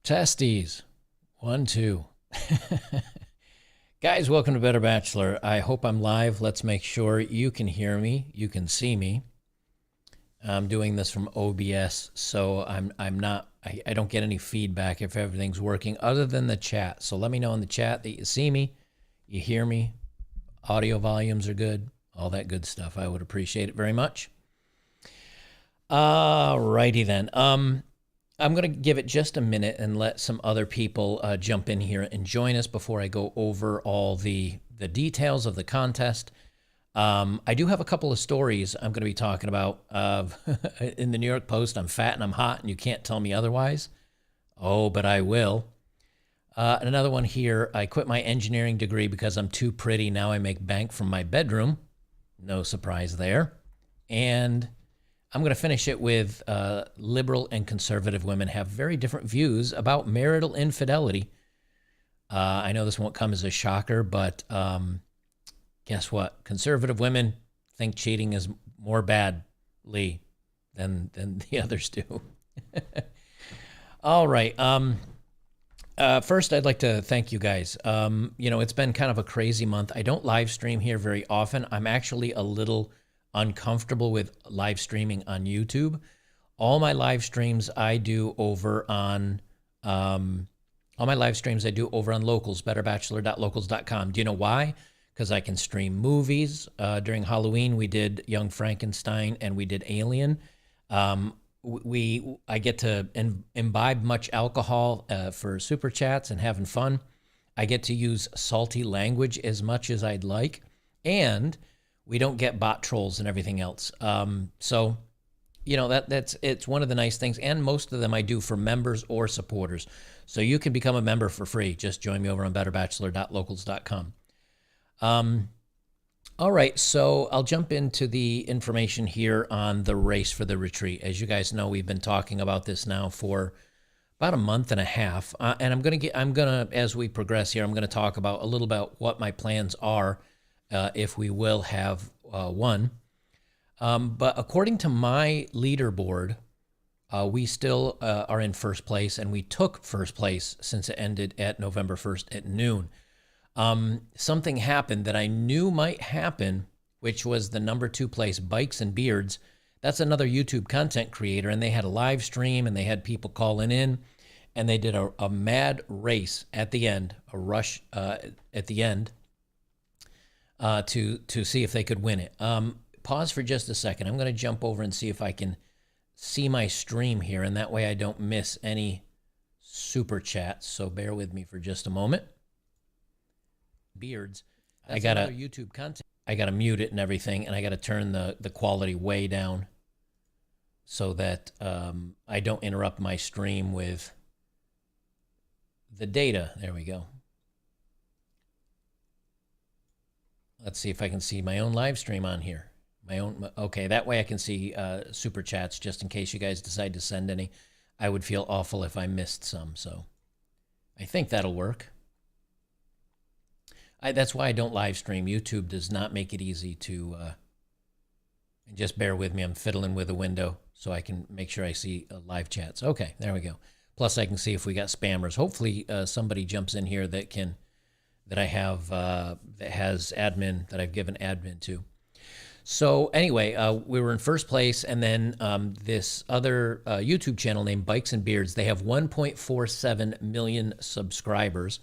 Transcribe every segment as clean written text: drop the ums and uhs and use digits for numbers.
Testes. 1, 2. Guys, welcome to Better Bachelor. I hope I'm live. Let's make sure you can hear me. You can see me. I'm doing this from OBS, so I don't get any feedback if everything's working other than the chat. So let me know in the chat that you see me, you hear me, audio volumes are good, all that good stuff. I would appreciate it very much. Alrighty then. I'm going to give it just a minute and let some other people jump in here and join us before I go over all the details of the contest. I do have a couple of stories I'm going to be talking about. In the New York Post, I'm fat and I'm hot and you can't tell me otherwise. Oh, but I will. Another one here, I quit my engineering degree because I'm too pretty. Now I make bank from my bedroom. No surprise there. And I'm going to finish it with liberal and conservative women have very different views about marital infidelity. I know this won't come as a shocker, but guess what? Conservative women think cheating is more badly than the others do. All right. First, I'd like to thank you guys. It's been kind of a crazy month. I don't live stream here very often. I'm actually a little uncomfortable with live streaming on YouTube. All my live streams I do over on Locals, betterbachelor.locals.com. Do you know why? Because I can stream movies. During Halloween, we did Young Frankenstein and we did Alien. I get to imbibe much alcohol for super chats and having fun. I get to use salty language as much as I'd like. And we don't get bot trolls and everything else. So, it's one of the nice things. And most of them I do for members or supporters. So you can become a member for free. Just join me over on betterbachelor.locals.com. All right, so I'll jump into the information here on the race for the retreat. As you guys know, we've been talking about this now for about a month and a half. And I'm gonna, as we progress here, I'm gonna talk about a little about what my plans are. If we will have one. But according to my leaderboard, we still are in first place, and we took first place since it ended at November 1st at noon. Something happened that I knew might happen, which was the number 2 place, Bikes and Beards. That's another YouTube content creator, and they had a live stream, and they had people calling in, and they did a mad race at the end, a rush at the end, to see if they could win it. Pause for just a second. I'm going to jump over and see if I can see my stream here, and that way I don't miss any super chats. So bear with me for just a moment. Beards. I got to YouTube content. I got to mute it and everything, and I got to turn the quality way down so that I don't interrupt my stream with the data. There we go. Let's see if I can see my own live stream on here. Okay, that way I can see super chats just in case you guys decide to send any. I would feel awful if I missed some, so I think that'll work. That's why I don't live stream. YouTube does not make it easy to, and just bear with me. I'm fiddling with a window so I can make sure I see live chats. Okay, there we go. Plus I can see if we got spammers. Hopefully somebody jumps in here that I have, that has admin, that I've given admin to. So anyway, we were in first place, and then this other YouTube channel named Bikes and Beards, they have 1.47 million subscribers.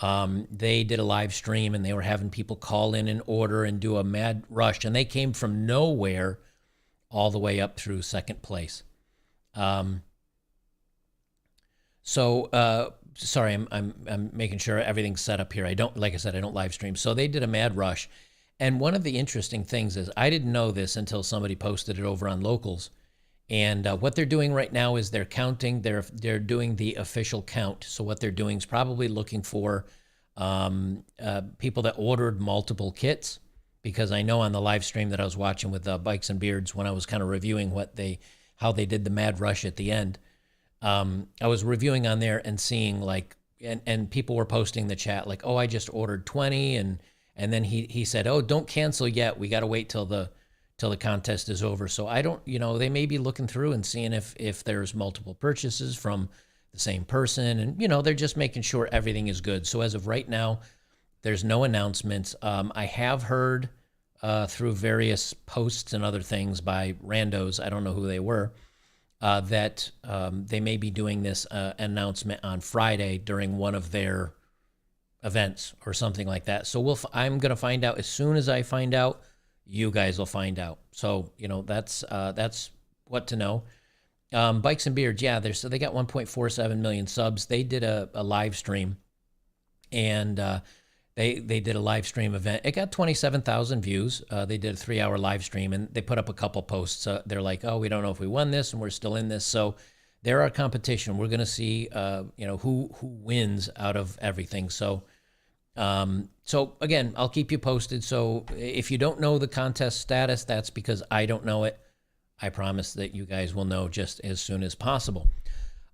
They did a live stream, and they were having people call in and order and do a mad rush, and they came from nowhere all the way up through second place. Sorry, I'm making sure everything's set up here. Like I said, I don't live stream. So they did a mad rush. And one of the interesting things is I didn't know this until somebody posted it over on Locals. And what they're doing right now is they're counting. They're doing the official count. So what they're doing is probably looking for people that ordered multiple kits, because I know on the live stream that I was watching with Bikes and Beards, when I was kind of reviewing how they did the mad rush at the end, I was reviewing on there and seeing like and people were posting in the chat like, oh, I just ordered 20, and then he said, oh, don't cancel yet. We got to wait till the contest is over. So I don't, they may be looking through and seeing if there's multiple purchases from the same person, and they're just making sure everything is good. So as of right now, there's no announcements. I have heard through various posts and other things by randos, I don't know who they were, that they may be doing this announcement on Friday during one of their events or something like that. So I'm going to find out. As soon as I find out, you guys will find out. So, that's what to know. Bikes and Beards, yeah, so they got 1.47 million subs. They did a live stream, and they did a live stream event. It got 27,000 views. They did a 3-hour live stream, and they put up a couple posts. They're like, oh, we don't know if we won this, and we're still in this. So they're our competition. We're going to see, who wins out of everything. So again, I'll keep you posted. So if you don't know the contest status, that's because I don't know it. I promise that you guys will know just as soon as possible.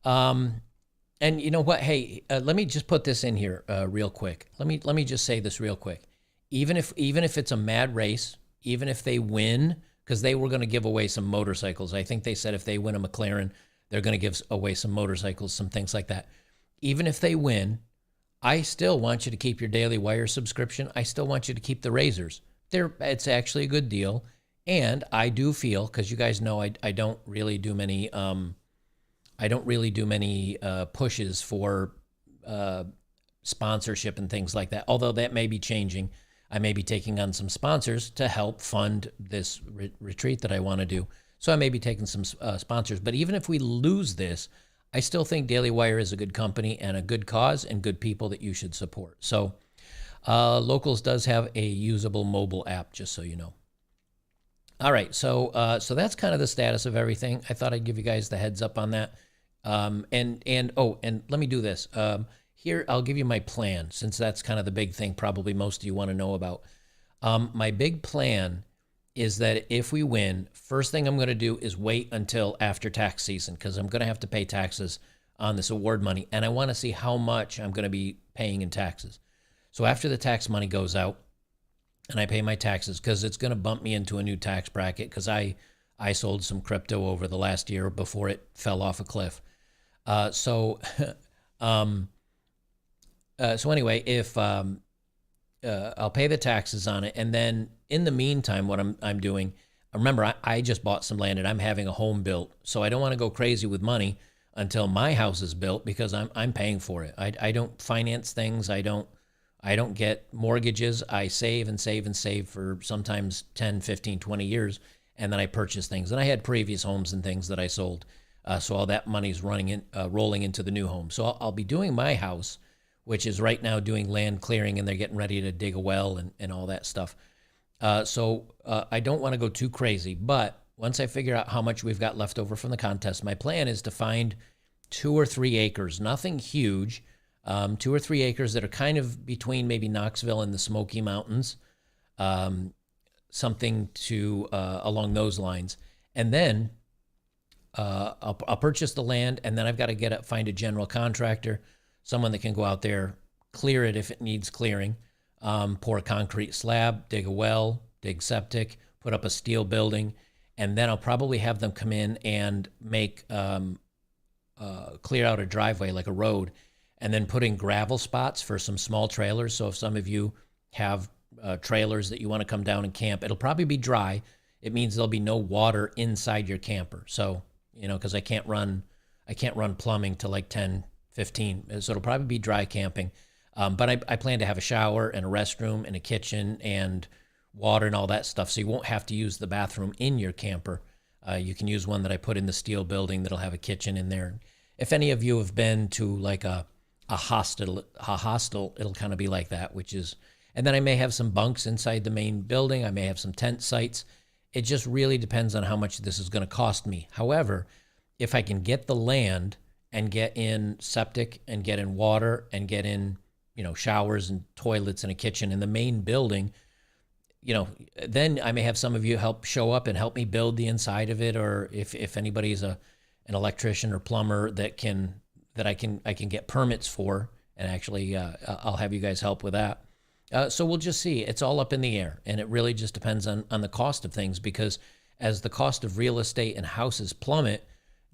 And you know what? Hey, let me just put this in here real quick. Let me just say this real quick. Even if it's a mad race, even if they win, because they were going to give away some motorcycles. I think they said if they win a McLaren, they're going to give away some motorcycles, some things like that. Even if they win, I still want you to keep your Daily Wire subscription. I still want you to keep the razors. It's actually a good deal. And I do feel, because you guys know I don't really do many pushes for sponsorship and things like that. Although that may be changing. I may be taking on some sponsors to help fund this retreat that I want to do. So I may be taking some sponsors. But even if we lose this, I still think Daily Wire is a good company and a good cause and good people that you should support. So Locals does have a usable mobile app, just so you know. All right, so that's kind of the status of everything. I thought I'd give you guys the heads up on that. And let me do this. Here, I'll give you my plan, since that's kind of the big thing probably most of you want to know about. My big plan is that if we win, first thing I'm going to do is wait until after tax season, because I'm going to have to pay taxes on this award money, and I want to see how much I'm going to be paying in taxes. So after the tax money goes out, and I pay my taxes, because it's going to bump me into a new tax bracket, because I sold some crypto over the last year before it fell off a cliff. So anyway, if I'll pay the taxes on it, and then in the meantime, what I'm doing, remember, I just bought some land and I'm having a home built, so I don't want to go crazy with money until my house is built, because I'm paying for it. I don't finance things. I don't get mortgages. I save and save and save for sometimes 10, 15, 20 years, and then I purchase things. And I had previous homes and things that I sold, so all that money's rolling into the new home. So I'll be doing my house, which is right now doing land clearing, and they're getting ready to dig a well and all that stuff. So I don't want to go too crazy, but once I figure out how much we've got left over from the contest, my plan is to find 2 or 3 acres, nothing huge, 2 or 3 acres that are kind of between maybe Knoxville and the Smoky Mountains, something to along those lines. And then I'll purchase the land, and then I've got to find a general contractor, someone that can go out there, clear it if it needs clearing, pour a concrete slab, dig a well, dig septic, put up a steel building, and then I'll probably have them come in and make clear out a driveway, like a road, and then put in gravel spots for some small trailers. So if some of you have trailers that you want to come down and camp, it'll probably be dry. It means there'll be no water inside your camper. So, because I can't run plumbing to like 10, 15. So it'll probably be dry camping. But I plan to have a shower and a restroom and a kitchen and water and all that stuff. So you won't have to use the bathroom in your camper. You can use one that I put in the steel building that'll have a kitchen in there. If any of you have been to like a hostel, it'll kind of be like that, and then I may have some bunks inside the main building. I may have some tent sites. It just really depends on how much this is going to cost me. However, if I can get the land and get in septic and get in water and get in, showers and toilets and a kitchen in the main building, then I may have some of you show up and help me build the inside of it. Or if anybody's an electrician or plumber that I can get permits for and actually I'll have you guys help with that. So we'll just see. It's all up in the air, and it really just depends on the cost of things, because as the cost of real estate and houses plummet,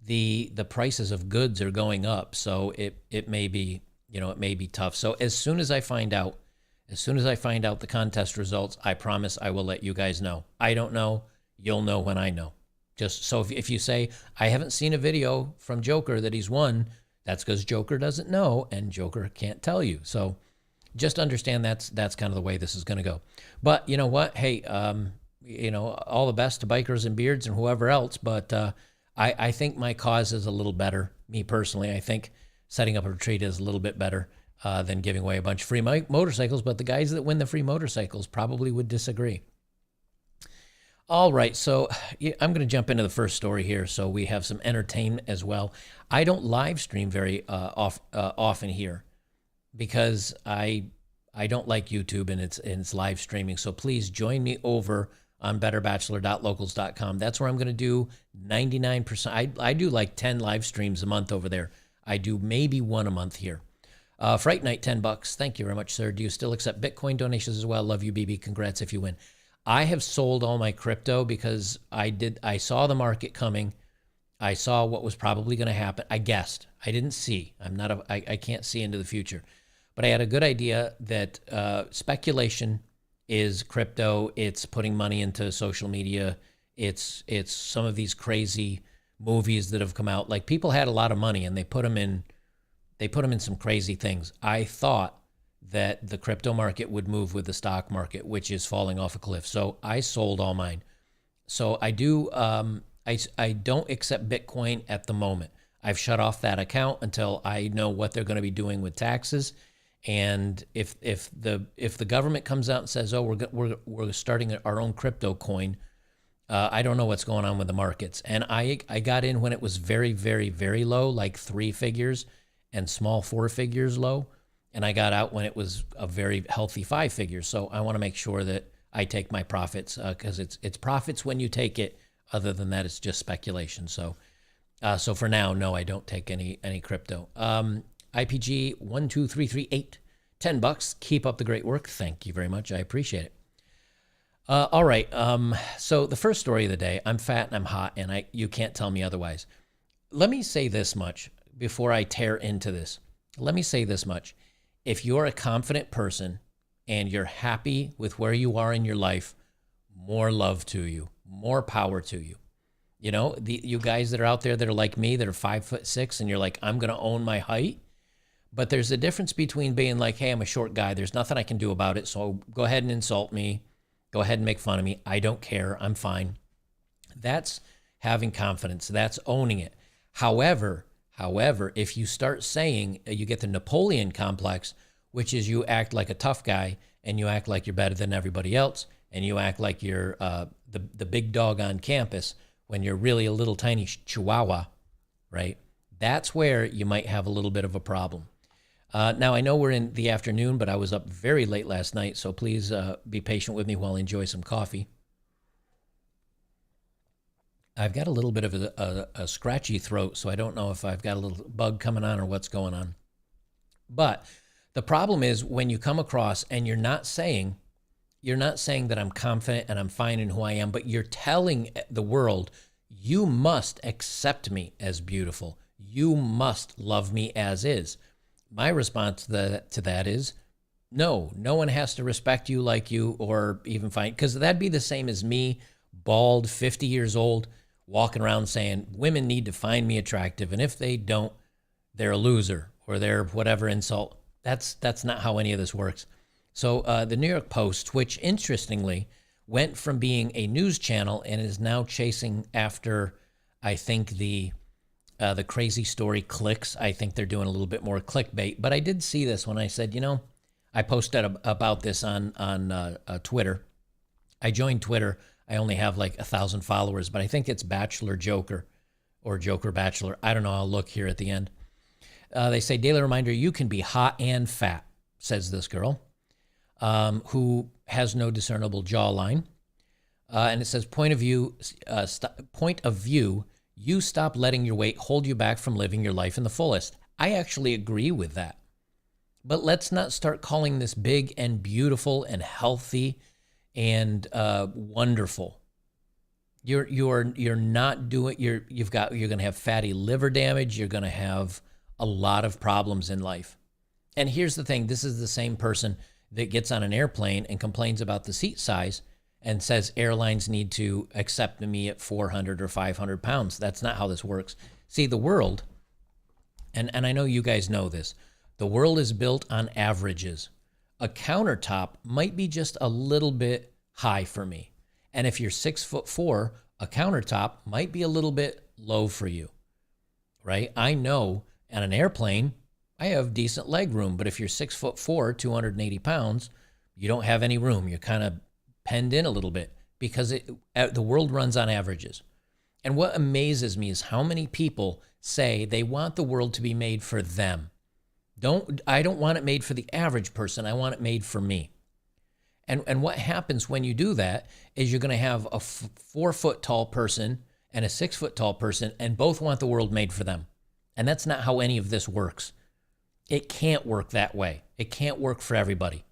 the prices of goods are going up. So it may be, it may be tough. So as soon as I find out the contest results, I promise I will let you guys know. I don't know. You'll know when I know. Just so if you say, I haven't seen a video from Joker that he's won, that's because Joker doesn't know and Joker can't tell you. So just understand that's kind of the way this is going to go. But you know what? Hey, all the best to Bikers and Beards and whoever else. But I think my cause is a little better. Me personally, I think setting up a retreat is a little bit better than giving away a bunch of free motorcycles. But the guys that win the free motorcycles probably would disagree. All right, so I'm going to jump into the first story here. So we have some entertainment as well. I don't live stream very often here because I don't like YouTube and it's live streaming. So please join me over on betterbachelor.locals.com. That's where I'm going to do 99%. I do like 10 live streams a month over there. I do maybe one a month here. Fright Night, $10. Thank you very much, sir. Do you still accept Bitcoin donations as well? Love you, BB. Congrats if you win. I have sold all my crypto because I saw the market coming. I saw what was probably going to happen. I guessed. I didn't see. I can't see into the future. But I had a good idea that speculation is crypto. It's putting money into social media. It's some of these crazy movies that have come out. Like, people had a lot of money and they put them in some crazy things. I thought that the crypto market would move with the stock market, which is falling off a cliff. So I sold all mine. So I do. I don't accept Bitcoin at the moment. I've shut off that account until I know what they're going to be doing with taxes. And if the government comes out and says, "Oh, we're starting our own crypto coin," I don't know what's going on with the markets. And I got in when it was very, very, very low, like 3 figures and small 4 figures low. And I got out when it was a very healthy 5 figures. So I want to make sure that I take my profits because it's profits when you take it. Other than that, it's just speculation. So for now, no, I don't take any crypto. IPG 12338, $10. Keep up the great work. Thank you very much. I appreciate it. All right. So the first story of the day. I'm fat and I'm hot, and you can't tell me otherwise. Let me say this much before I tear into this. Let me say this much. If you're a confident person and you're happy with where you are in your life, more love to you, more power to you. You guys that are out there that are like me, that are 5'6", and you're like, I'm going to own my height. But there's a difference between being like, hey, I'm a short guy. There's nothing I can do about it. So go ahead and insult me. Go ahead and make fun of me. I don't care. I'm fine. That's having confidence. That's owning it. However, if you start saying, you get the Napoleon complex, which is you act like a tough guy and you act like you're better than everybody else, and you act like you're the big dog on campus when you're really a little tiny chihuahua, right? That's where you might have a little bit of a problem. Now, I know we're in the afternoon, but I was up very late last night, so please be patient with me while I enjoy some coffee. I've got a little bit of a scratchy throat, so I don't know if I've got a little bug coming on or what's going on. But the problem is when you come across and you're not saying that I'm confident and I'm fine in who I am, but you're telling the world, you must accept me as beautiful. You must love me as is. My response to that is, no one has to respect you like you or even find, because that'd be the same as me, bald, 50 years old, walking around saying women need to find me attractive, and if they don't, they're a loser or they're whatever insult. That's not how any of this works. So the New York Post, which interestingly went from being a news channel and is now chasing after, I think, the crazy story clicks. I think they're doing a little bit more clickbait. But I did see this when I said, I posted about this on Twitter. I joined Twitter. I only have like 1,000 followers, but I think it's Bachelor Joker or Joker Bachelor. I don't know. I'll look here at the end. They say, daily reminder, you can be hot and fat, says this girl, who has no discernible jawline. And it says, point of view, you stop letting your weight hold you back from living your life in the fullest. I actually agree with that. But let's not start calling this big and beautiful and healthy and wonderful. You're not doing you're going to have fatty liver damage. You're going to have a lot of problems in life. And here's the thing: this is the same person that gets on an airplane and complains about the seat size and says airlines need to accept me at 400 or 500 pounds. That's not how this works. See, the world, and I know you guys know this, the world is built on averages. A countertop might be just a little bit high for me. And if you're 6'4", a countertop might be a little bit low for you, right? I know on an airplane, I have decent leg room, but if you're 6'4", 280 pounds, you don't have any room. You're kind of penned in a little bit because the world runs on averages. And what amazes me is how many people say they want the world to be made for them. I don't want it made for the average person. I want it made for me. And what happens when you do that is you're going to have a 4-foot tall person and a 6-foot tall person, and both want the world made for them. And that's not how any of this works. It can't work that way. It can't work for everybody.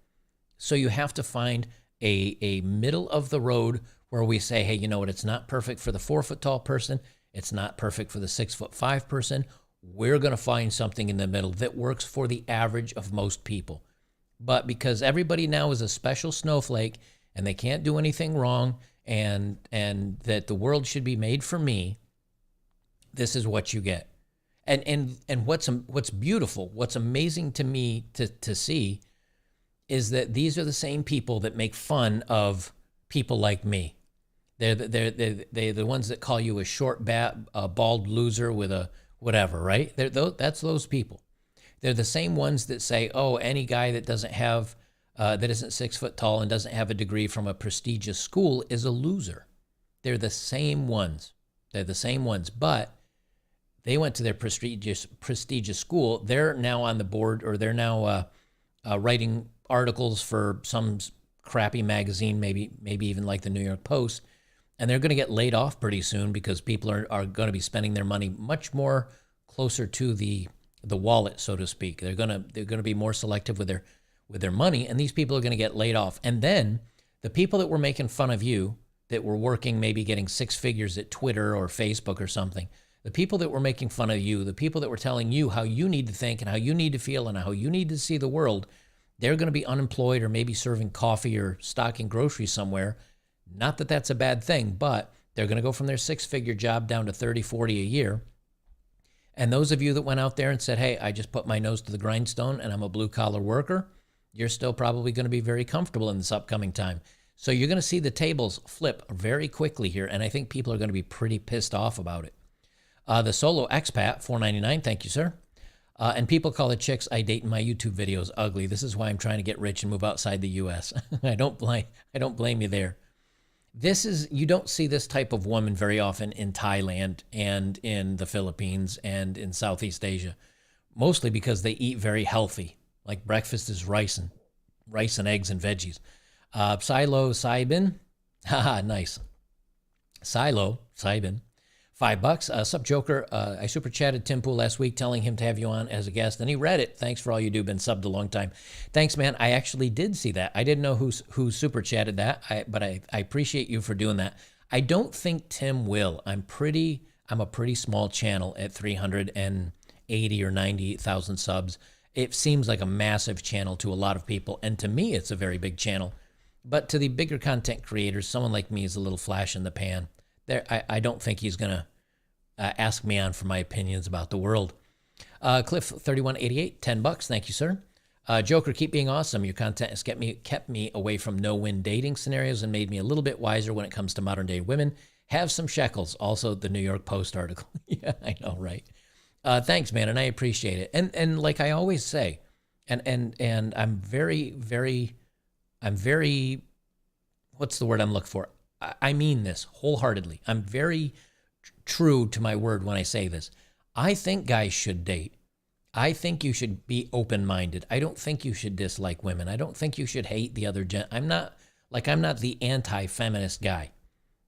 So you have to find a middle of the road where we say, hey, you know what? It's not perfect for the 4-foot tall person. It's not perfect for the 6'5" person. We're going to find something in the middle that works for the average of most people. But because everybody now is a special snowflake and they can't do anything wrong, and that the world should be made for me, this is what you get. And what's beautiful, what's amazing to me to see is that these are the same people that make fun of people like me. They're the ones that call you a short, bald loser with a whatever, right? That's those people. They're the same ones that say, oh, any guy that doesn't have, that isn't 6 foot tall and doesn't have a degree from a prestigious school is a loser. They're the same ones. They're the same ones, but they went to their prestigious school. They're now on the board, or they're now writing articles for some crappy magazine, maybe even like the New York Post, and they're going to get laid off pretty soon because people are going to be spending their money much more closer to the wallet, so to speak. They're going to be more selective with their money, and these people are going to get laid off. And then the people that were making fun of you, that were working, maybe getting 6 figures at Twitter or Facebook or something, the people that were making fun of you, the people that were telling you how you need to think and how you need to feel and how you need to see the world, they're going to be unemployed or maybe serving coffee or stocking groceries somewhere. Not that that's a bad thing, but they're going to go from their 6-figure job down to 30, 40 a year. And those of you that went out there and said, hey, I just put my nose to the grindstone and I'm a blue-collar worker, you're still probably going to be very comfortable in this upcoming time. So you're going to see the tables flip very quickly here, and I think people are going to be pretty pissed off about it. The solo expat, $4.99, thank you, sir. And people call the chicks I date in my YouTube videos ugly. This is why I'm trying to get rich and move outside the U.S. I don't blame you there. You don't see this type of woman very often in Thailand and in the Philippines and in Southeast Asia, mostly because they eat very healthy. Like breakfast is rice and eggs and veggies. Silo Saibin, haha, nice. Silo Saibin, $5. Sup, Joker? I super chatted Tim Pool last week, telling him to have you on as a guest, and he read it. Thanks for all you do. Been subbed a long time. Thanks, man. I actually did see that. I didn't know who super chatted that, but I appreciate you for doing that. I don't think Tim will. I'm a pretty small channel at 380 or 90,000 subs. It seems like a massive channel to a lot of people, and to me, it's a very big channel. But to the bigger content creators, someone like me is a little flash in the pan. I don't think he's going to ask me on for my opinions about the world. Cliff3188, $10. Thank you, sir. Joker, keep being awesome. Your content has kept me away from no-win dating scenarios and made me a little bit wiser when it comes to modern-day women. Have some shekels. Also, the New York Post article. Yeah, I know, right? Thanks, man, and I appreciate it. And like I always say, and I'm very, what's the word I'm looking for? I mean this wholeheartedly. I'm very true to my word when I say this. I think guys should date. I think you should be open-minded. I don't think you should dislike women. I don't think you should hate the other I'm not the anti-feminist guy.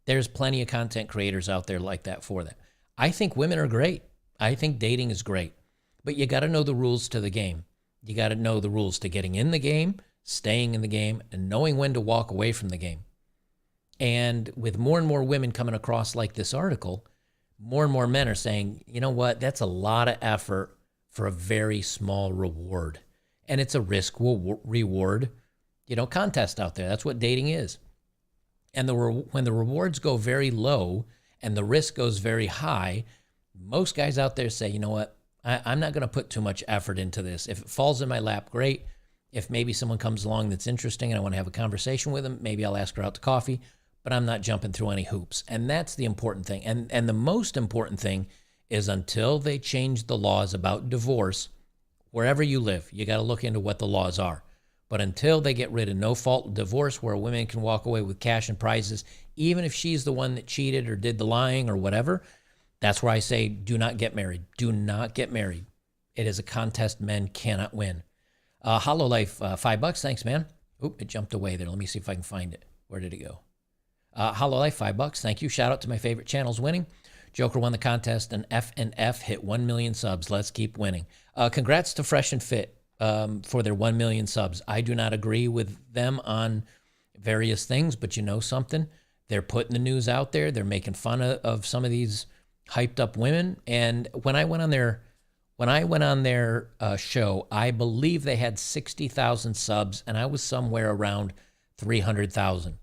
There's plenty of content creators out there like that for that. I think women are great. I think dating is great. But you got to know the rules to the game. You got to know the rules to getting in the game, staying in the game, and knowing when to walk away from the game. And with more and more women coming across like this article, more and more men are saying, you know what, that's a lot of effort for a very small reward. And it's a risk reward, contest out there. That's what dating is. And when the rewards go very low and the risk goes very high, most guys out there say, you know what, I'm not going to put too much effort into this. If it falls in my lap, great. If maybe someone comes along that's interesting and I want to have a conversation with them, maybe I'll ask her out to coffee, but I'm not jumping through any hoops. And that's the important thing. And the most important thing is until they change the laws about divorce, wherever you live, you got to look into what the laws are. But until they get rid of no-fault divorce where women can walk away with cash and prizes, even if she's the one that cheated or did the lying or whatever, that's where I say do not get married. Do not get married. It is a contest men cannot win. Hollow Life, $5. Thanks, man. Oop, it jumped away there. Let me see if I can find it. Where did it go? Hollow Life, $5. Thank you. Shout out to my favorite channels winning. Joker won the contest, and F hit 1 million subs. Let's keep winning. Congrats to Fresh and Fit for their 1 million subs. I do not agree with them on various things, but you know something? They're putting the news out there. They're making fun of some of these hyped up women. And when I went on their show, I believe they had 60,000 subs, and I was somewhere around 300,000.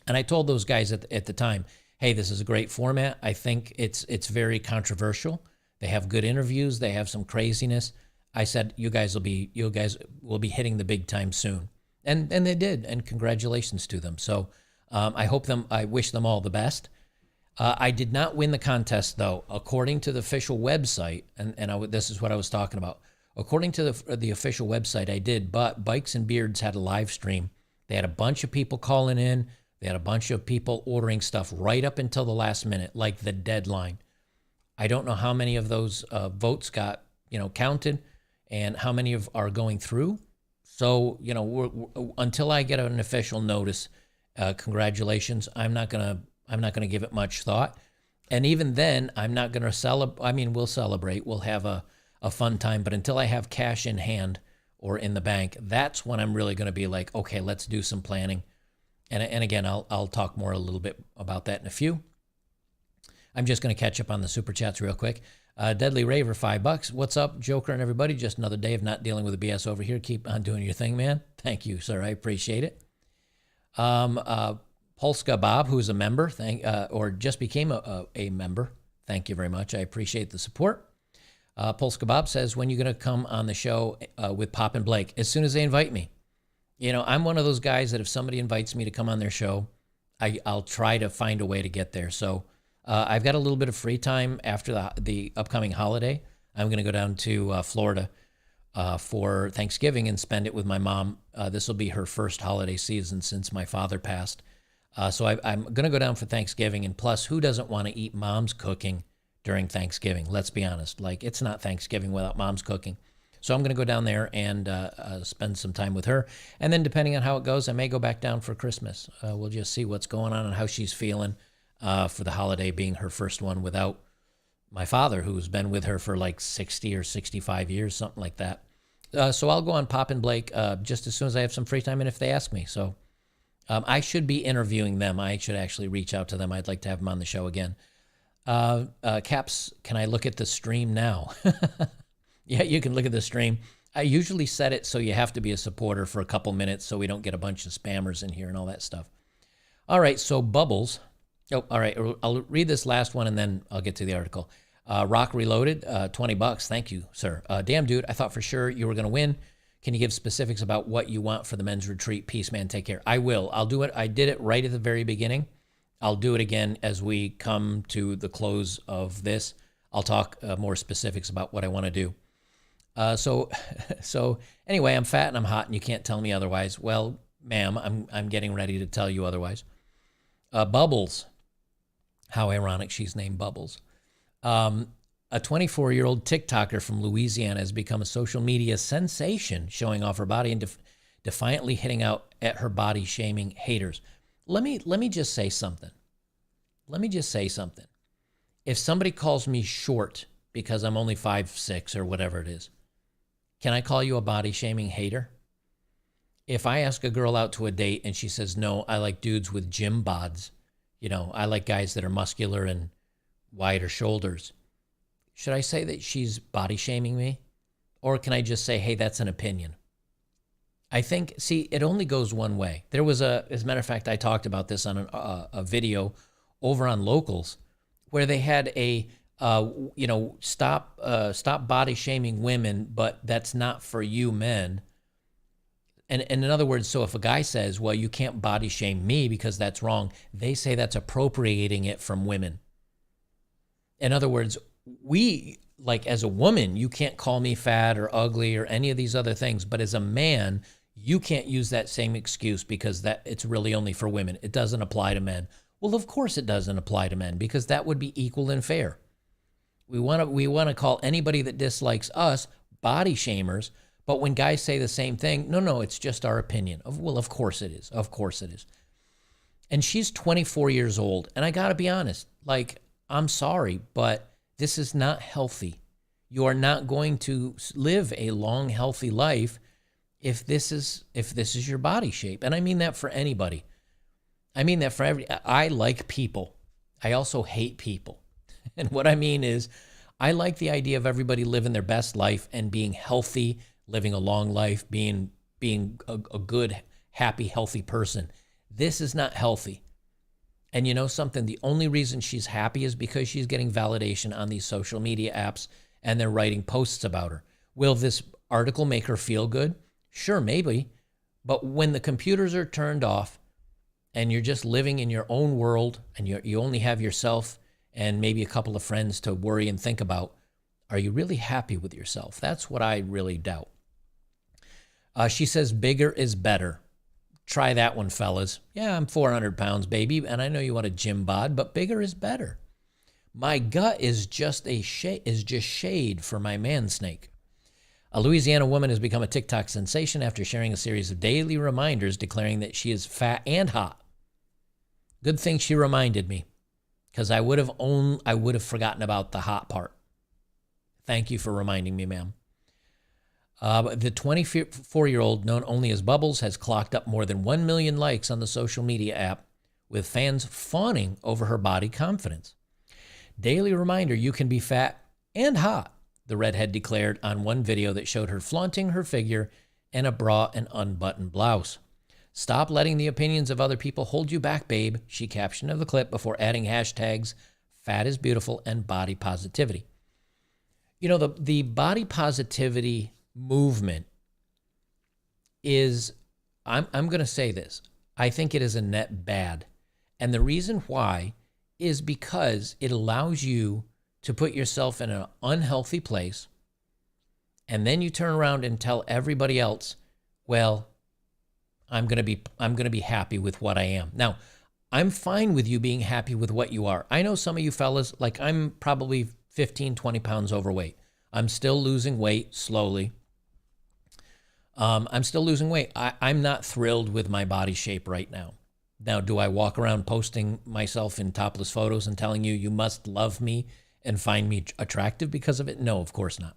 And I told those guys at the time, hey, this is a great format. I think it's very controversial. They have good interviews. They have some craziness. I said, you guys will be hitting the big time soon. And they did. And congratulations to them. So I wish them all the best. I did not win the contest, though. According to the official website, this is what I was talking about. According to the official website, I did, but Bikes and Beards had a live stream. They had a bunch of people calling in. They had a bunch of people ordering stuff right up until the last minute, like the deadline. I don't know how many of those votes got, counted and how many are going through. So, until I get an official notice, congratulations. I'm not going to give it much thought. And even then, I'm not going to celebrate. I mean, we'll celebrate. We'll have a fun time. But until I have cash in hand or in the bank, that's when I'm really going to be like, okay, let's do some planning. And again, I'll talk more a little bit about that in a few. I'm just going to catch up on the super chats real quick. Deadly Raver, $5. What's up, Joker and everybody? Just another day of not dealing with the BS over here. Keep on doing your thing, man. Thank you, sir. I appreciate it. Polska Bob, who's a member, or just became a member. Thank you very much. I appreciate the support. Polska Bob says, when are you going to come on the show with Pop and Blake? As soon as they invite me. I'm one of those guys that if somebody invites me to come on their show, I'll try to find a way to get there. So I've got a little bit of free time after the upcoming holiday. I'm going to go down to Florida for Thanksgiving and spend it with my mom. This will be her first holiday season since my father passed. So I'm going to go down for Thanksgiving. And plus, who doesn't want to eat mom's cooking during Thanksgiving? Let's be honest. Like, it's not Thanksgiving without mom's cooking. So I'm going to go down there and spend some time with her. And then depending on how it goes, I may go back down for Christmas. We'll just see what's going on and how she's feeling for the holiday being her first one without my father, who's been with her for like 60 or 65 years, something like that. So I'll go on Pop and Blake just as soon as I have some free time and if they ask me. So I should be interviewing them. I should actually reach out to them. I'd like to have them on the show again. Caps, can I look at the stream now? Yeah, you can look at the stream. I usually set it so you have to be a supporter for a couple minutes so we don't get a bunch of spammers in here and all that stuff. All right, so Bubbles. Oh, all right, I'll read this last one and then I'll get to the article. Rock Reloaded, $20. Thank you, sir. Damn, dude, I thought for sure you were going to win. Can you give specifics about what you want for the men's retreat? Peace, man. Take care. I will. I'll do it. I did it right at the very beginning. I'll do it again as we come to the close of this. I'll talk more specifics about what I want to do. So anyway, I'm fat and I'm hot and you can't tell me otherwise. Well, ma'am, I'm getting ready to tell you otherwise. Bubbles. How ironic she's named Bubbles. A 24-year-old TikToker from Louisiana has become a social media sensation, showing off her body and defiantly hitting out at her body shaming haters. Let me just say something. If somebody calls me short because I'm only 5'6" or whatever it is, Can I call you a body shaming hater? If I ask a girl out to a date and she says, no, I like dudes with gym bods, I like guys that are muscular and wider shoulders, should I say that she's body shaming me? Or can I just say, hey, that's an opinion? I think, see, it only goes one way. There was as a matter of fact, I talked about this on a video over on Locals where they had a, stop body shaming women, but that's not for you men. And in other words, so if a guy says, well, you can't body shame me because that's wrong, they say that's appropriating it from women. In other words, like as a woman, you can't call me fat or ugly or any of these other things. But as a man, you can't use that same excuse because it's really only for women. It doesn't apply to men. Well, of course it doesn't apply to men because that would be equal and fair. We want to call anybody that dislikes us body shamers. But when guys say the same thing, no, it's just our opinion. Well, of course it is. Of course it is. And she's 24 years old. And I got to be honest, like, I'm sorry, but this is not healthy. You are not going to live a long, healthy life if this is your body shape. And I mean that for anybody. I mean that for I like people. I also hate people. And what I mean is I like the idea of everybody living their best life and being healthy, living a long life, being a good, happy, healthy person. This is not healthy. And you know something? The only reason she's happy is because she's getting validation on these social media apps and they're writing posts about her. Will this article make her feel good? Sure, maybe. But when the computers are turned off and you're just living in your own world and you only have yourself and maybe a couple of friends to worry and think about, are you really happy with yourself? That's what I really doubt. She says bigger is better. Try that one, fellas. Yeah, I'm 400 pounds, baby, and I know you want a gym bod, but bigger is better. My gut is just shade for my man snake. A Louisiana woman has become a TikTok sensation after sharing a series of daily reminders declaring that she is fat and hot. Good thing she reminded me, because I would have forgotten about the hot part. Thank you for reminding me, ma'am. The 24-year-old, known only as Bubbles, has clocked up more than 1 million likes on the social media app, with fans fawning over her body confidence. Daily reminder, you can be fat and hot, the redhead declared on one video that showed her flaunting her figure in a bra and unbuttoned blouse. Stop letting the opinions of other people hold you back, babe, she captioned of the clip before adding hashtags fat is beautiful and body positivity. You know, the body positivity movement is, I'm going to say this, I think it is a net bad. And the reason why is because it allows you to put yourself in an unhealthy place, and then you turn around and tell everybody else, well, I'm going to be happy with what I am. Now, I'm fine with you being happy with what you are. I know some of you fellas, like I'm probably 15, 20 pounds overweight. I'm still losing weight slowly. I'm still losing weight. I'm not thrilled with my body shape right now. Now, do I walk around posting myself in topless photos and telling you must love me and find me attractive because of it? No, of course not.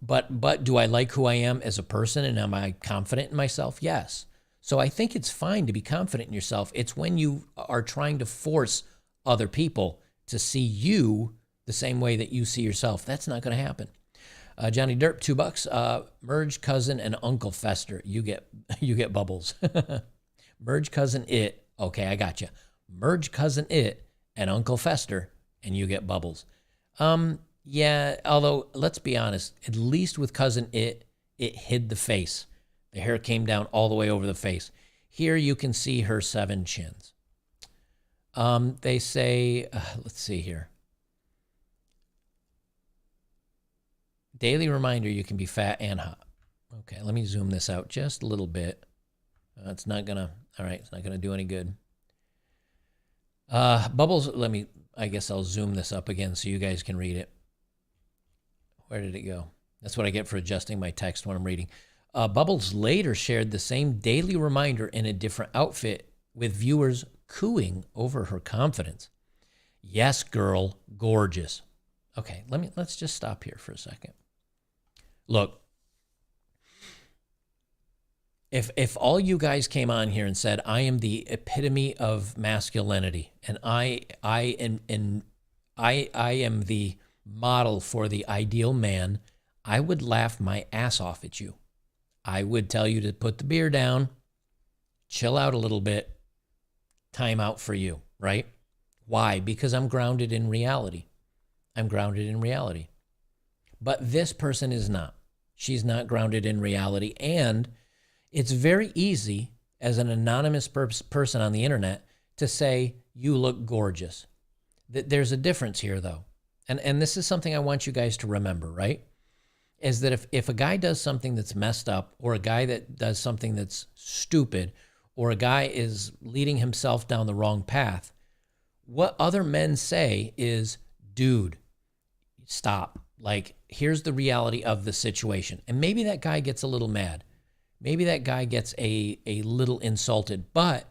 But do I like who I am as a person, and am I confident in myself? Yes. So I think it's fine to be confident in yourself. It's when you are trying to force other people to see you the same way that you see yourself. That's not going to happen. Johnny Derp, $2. Merge cousin and Uncle Fester. You get Bubbles. Merge cousin it. Okay, I got you. Merge cousin it and Uncle Fester, and you get Bubbles. Yeah, although let's be honest, at least with cousin it hid the face. The hair came down all the way over the face. Here you can see her 7 chins. They say, let's see here. Daily reminder, you can be fat and hot. Okay, let me zoom this out just a little bit. It's not gonna do any good. Bubbles, I guess I'll zoom this up again so you guys can read it. Where did it go? That's what I get for adjusting my text when I'm reading. Bubbles later shared the same daily reminder in a different outfit, with viewers cooing over her confidence. Yes, girl, gorgeous. Okay, let's just stop here for a second. Look, if all you guys came on here and said, I am the epitome of masculinity and I am the model for the ideal man, I would laugh my ass off at you. I would tell you to put the beer down, chill out a little bit, time out for you, right? Why? Because I'm grounded in reality. I'm grounded in reality. But this person is not. She's not grounded in reality. And it's very easy as an anonymous person on the internet to say, you look gorgeous. There's a difference here, though. And this is something I want you guys to remember, right? Is that if a guy does something that's messed up, or a guy that does something that's stupid, or a guy is leading himself down the wrong path, what other men say is, dude, stop. Like, here's the reality of the situation. And maybe that guy gets a little mad. Maybe that guy gets a little insulted. But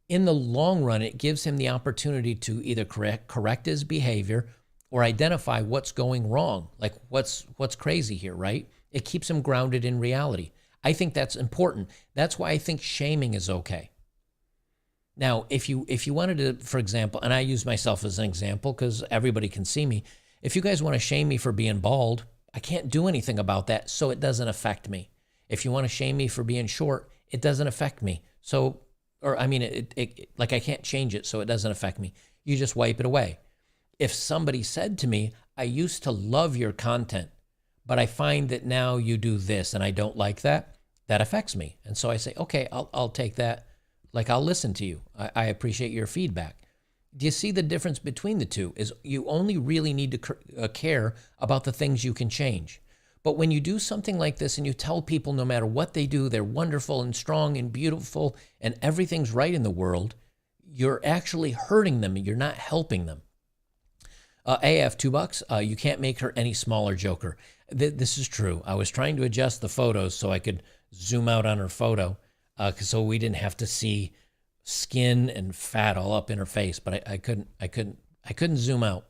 in the long run, it gives him the opportunity to either correct his behavior or identify what's going wrong, like what's crazy here, right? It keeps him grounded in reality. I think that's important. That's why I think shaming is okay. Now, if you wanted to, for example, and I use myself as an example because everybody can see me, if you guys want to shame me for being bald, I can't do anything about that, so it doesn't affect me. If you want to shame me for being short, it doesn't affect me. So, or I mean, like I can't change it, so it doesn't affect me. You just wipe it away. If somebody said to me, I used to love your content, but I find that now you do this and I don't like that, that affects me. And so I say, okay, I'll take that. Like, I'll listen to you. I appreciate your feedback. Do you see the difference between the two? Is you only really need to care about the things you can change. But when you do something like this and you tell people no matter what they do, they're wonderful and strong and beautiful and everything's right in the world, you're actually hurting them. You're not helping them. AF, $2. You can't make her any smaller, Joker. This is true. I was trying to adjust the photos so I could zoom out on her photo, so we didn't have to see skin and fat all up in her face. But I couldn't zoom out.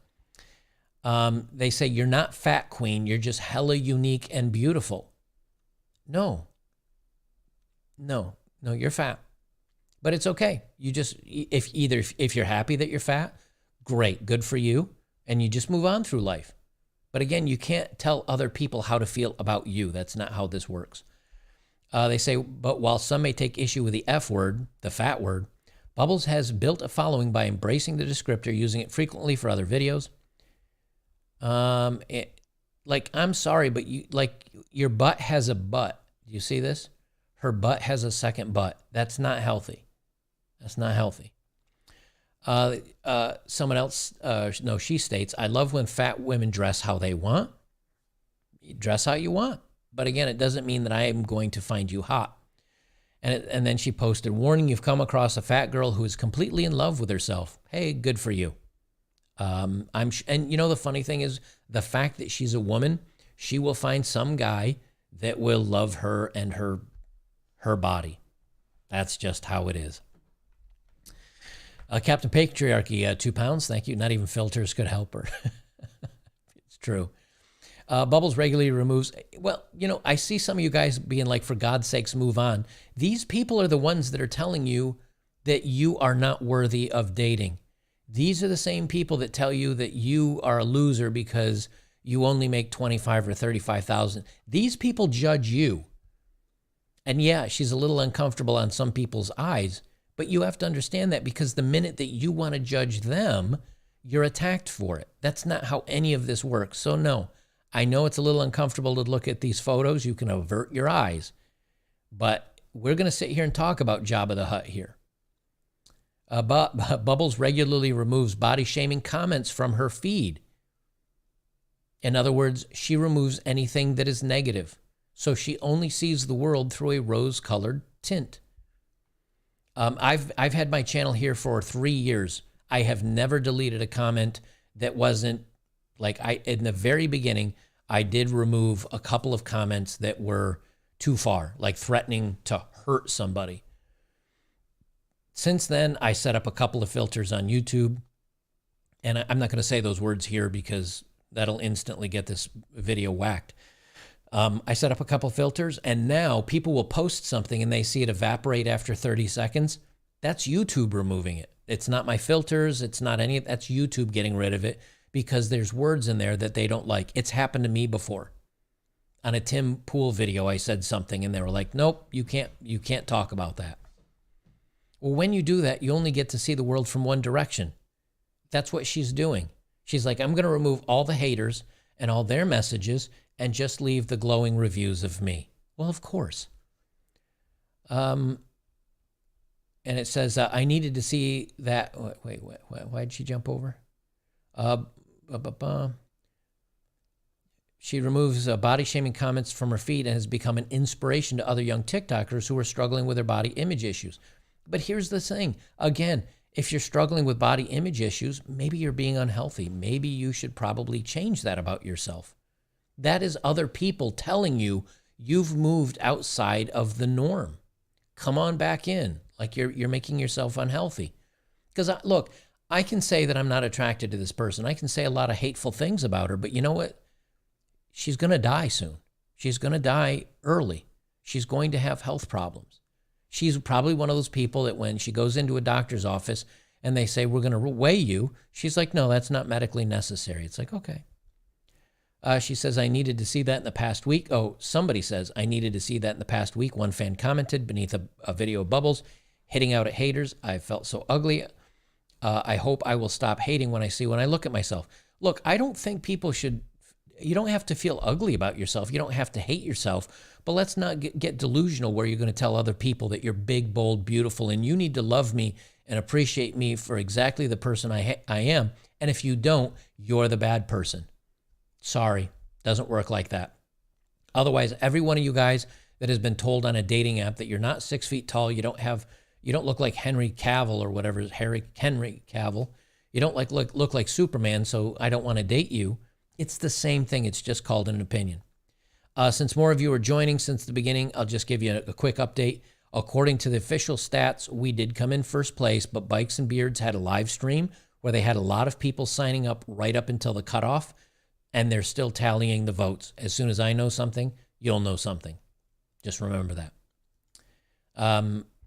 They say you're not fat, queen. You're just hella unique and beautiful. No, you're fat, but it's okay. You just if you're happy that you're fat, great, good for you. And you just move on through life. But again, you can't tell other people how to feel about you. That's not how this works. They say, but while some may take issue with the F word, the fat word, Bubbles has built a following by embracing the descriptor, using it frequently for other videos. I'm sorry, but your butt has a butt. Do you see this? Her butt has a second butt. That's not healthy. That's not healthy. Someone else, she states, I love when fat women dress how they want. You dress how you want. But again, it doesn't mean that I am going to find you hot. And then she posted, warning, you've come across a fat girl who is completely in love with herself. Hey, good for you. And you know, the funny thing is the fact that she's a woman, she will find some guy that will love her and her body. That's just how it is. Captain Patriarchy, £2. Thank you. Not even filters could help her. It's true. Bubbles regularly removes. Well, you know, I see some of you guys being like, for God's sakes, move on. These people are the ones that are telling you that you are not worthy of dating. These are the same people that tell you that you are a loser because you only make 25 or 35,000. These people judge you. And yeah, she's a little uncomfortable on some people's eyes. But you have to understand that, because the minute that you want to judge them, you're attacked for it. That's not how any of this works. So no, I know it's a little uncomfortable to look at these photos. You can avert your eyes. But we're going to sit here and talk about Jabba the Hutt here. Bubbles regularly removes body-shaming comments from her feed. In other words, she removes anything that is negative. So she only sees the world through a rose-colored tint. I've had my channel here for 3 years. I have never deleted a comment that wasn't like, in the very beginning, I did remove a couple of comments that were too far, like threatening to hurt somebody. Since then, I set up a couple of filters on YouTube, and I'm not going to say those words here because that'll instantly get this video whacked. I set up a couple filters, and now people will post something and they see it evaporate after 30 seconds. That's YouTube removing it. It's not my filters. It's not any, that's YouTube getting rid of it because there's words in there that they don't like. It's happened to me before. On a Tim Pool video, I said something and they were like, nope, you can't talk about that. Well, when you do that, you only get to see the world from one direction. That's what she's doing. She's like, I'm going to remove all the haters and all their messages and just leave the glowing reviews of me. Well, of course. And it says, I needed to see that. Wait, why did she jump over? She removes body shaming comments from her feed and has become an inspiration to other young TikTokers who are struggling with their body image issues. But here's the thing. Again, if you're struggling with body image issues, maybe you're being unhealthy. Maybe you should probably change that about yourself. That is other people telling you you've moved outside of the norm. Come on back in. Like you're making yourself unhealthy. Because look, I can say that I'm not attracted to this person. I can say a lot of hateful things about her, but you know what? She's going to die soon. She's going to die early. She's going to have health problems. She's probably one of those people that when she goes into a doctor's office and they say, we're going to weigh you, she's like, no, that's not medically necessary. It's like, okay. She says, I needed to see that in the past week. Oh, somebody says, I needed to see that in the past week. One fan commented beneath a video of Bubbles hitting out at haters. I felt so ugly. I hope I will stop hating when I look at myself. Look, I don't think people should, you don't have to feel ugly about yourself. You don't have to hate yourself. But let's not get delusional where you're going to tell other people that you're big, bold, beautiful, and you need to love me and appreciate me for exactly the person I am. And if you don't, you're the bad person. Sorry, doesn't work like that. Otherwise, every one of you guys that has been told on a dating app that you're not 6 feet tall, you don't look like Henry Cavill or whatever, Henry Cavill, you don't look like Superman, so I don't want to date you. It's the same thing. It's just called an opinion. Since more of you are joining since the beginning, I'll just give you a quick update. According to the official stats, we did come in first place, but Bikes and Beards had a live stream where they had a lot of people signing up right up until the cutoff, and they're still tallying the votes. As soon as I know something, you'll know something. Just remember that.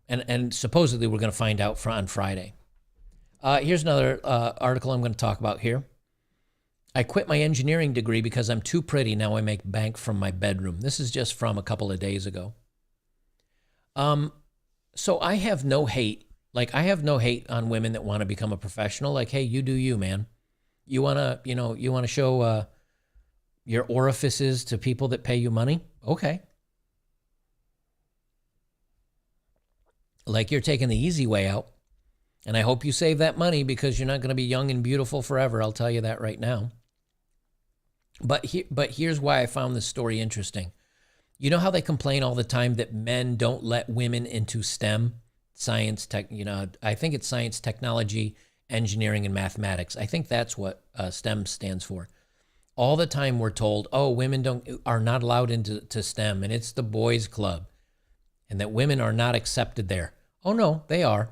And supposedly we're going to find out on Friday. Here's another article I'm going to talk about here. I quit my engineering degree because I'm too pretty. Now I make bank from my bedroom. This is just from a couple of days ago. So I have no hate. Like, I have no hate on women that want to become a professional. Like, hey, you do you, man. You want to show your orifices to people that pay you money? Okay. Like, you're taking the easy way out. And I hope you save that money because you're not going to be young and beautiful forever. I'll tell you that right now. But here's why I found this story interesting. You know how they complain all the time that men don't let women into STEM, science, tech, I think it's science, technology, engineering, and mathematics. I think that's what STEM stands for. All the time we're told, oh, women are not allowed into STEM, and it's the boys' club, and that women are not accepted there. Oh, no, they are.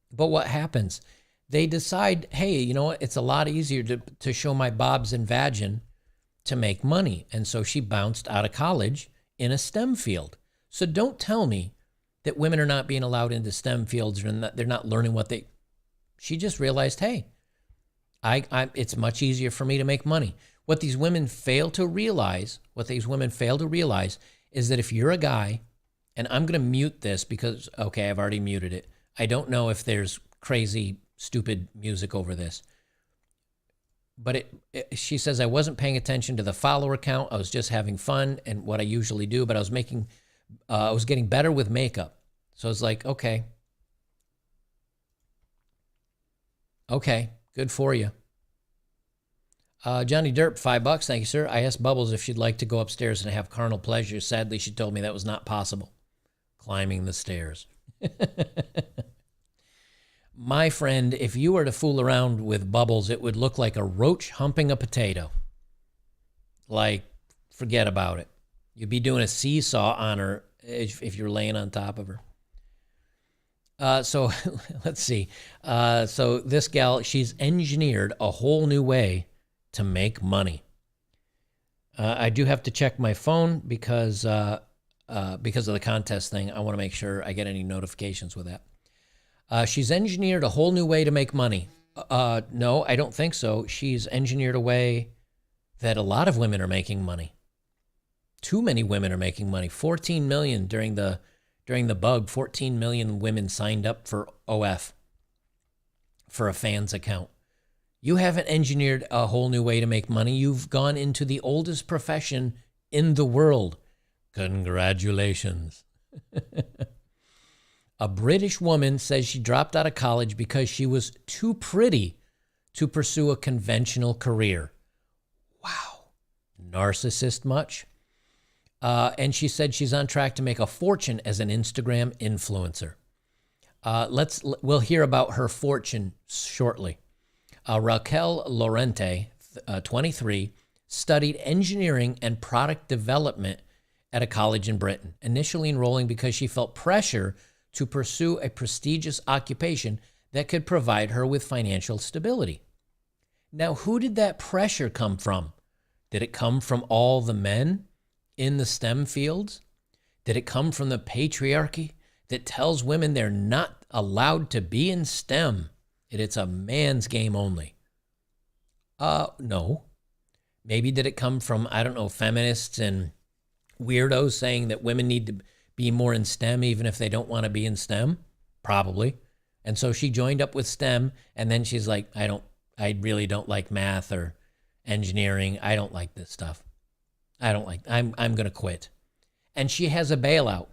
But what happens? They decide, hey, you know what? It's a lot easier to show my bobs and vagin to make money. And so she bounced out of college in a STEM field. So don't tell me that women are not being allowed into STEM fields or they're not learning she just realized, hey, it's much easier for me to make money. What these women fail to realize is that if you're a guy, and I'm going to mute this because, okay, I've already muted it. I don't know if there's crazy, stupid music over this. But she says, I wasn't paying attention to the follower count. I was just having fun and what I usually do, but I was getting better with makeup. So I was like, okay, good for you. Johnny Derp, $5. Thank you, sir. I asked Bubbles if she'd like to go upstairs and have carnal pleasure. Sadly, she told me that was not possible. Climbing the stairs. My friend, if you were to fool around with Bubbles, it would look like a roach humping a potato. Like, forget about it. You'd be doing a seesaw on her if you're laying on top of her. So let's see. So this gal, she's engineered a whole new way to make money. I do have to check my phone because of the contest thing. I want to make sure I get any notifications with that. She's engineered a whole new way to make money. No, I don't think so. She's engineered a way that a lot of women are making money. Too many women are making money. 14 million during the bug. 14 million women signed up for OF for a fan's account. You haven't engineered a whole new way to make money. You've gone into the oldest profession in the world. Congratulations. A British woman says she dropped out of college because she was too pretty to pursue a conventional career. Wow. Narcissist much? And she said she's on track to make a fortune as an Instagram influencer. We'll hear about her fortune shortly. Raquel Lorente, 23, studied engineering and product development at a college in Britain, initially enrolling because she felt pressure to pursue a prestigious occupation that could provide her with financial stability. Now, who did that pressure come from? Did it come from all the men in the STEM fields? Did it come from the patriarchy that tells women they're not allowed to be in STEM? It's a man's game only. No. Maybe did it come from, I don't know, feminists and weirdos saying that women need to be more in STEM even if they don't want to be in STEM? Probably. And so she joined up with STEM, and then she's like, I really don't like math or engineering. I don't like this stuff. I'm going to quit. And she has a bailout.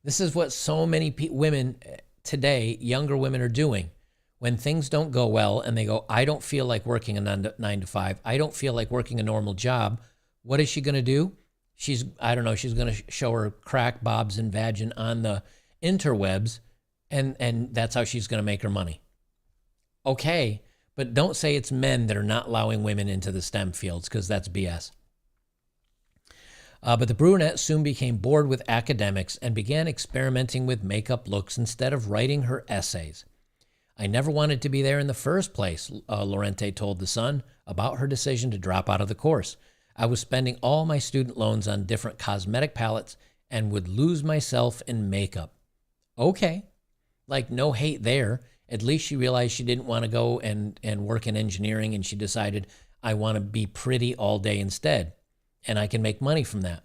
This is what so many women today, younger women, are doing. When things don't go well and they go, I don't feel like working a 9 to 5. I don't feel like working a normal job. What is she going to do? She's going to show her crack, bobs, and vagin on the interwebs, and that's how she's going to make her money. Okay, but don't say it's men that are not allowing women into the STEM fields, because that's BS. But the brunette soon became bored with academics and began experimenting with makeup looks instead of writing her essays. I never wanted to be there in the first place, Lorente told The Sun about her decision to drop out of the course. I was spending all my student loans on different cosmetic palettes and would lose myself in makeup. Okay, like no hate there. At least she realized she didn't want to go and work in engineering, and she decided, I want to be pretty all day instead, and I can make money from that.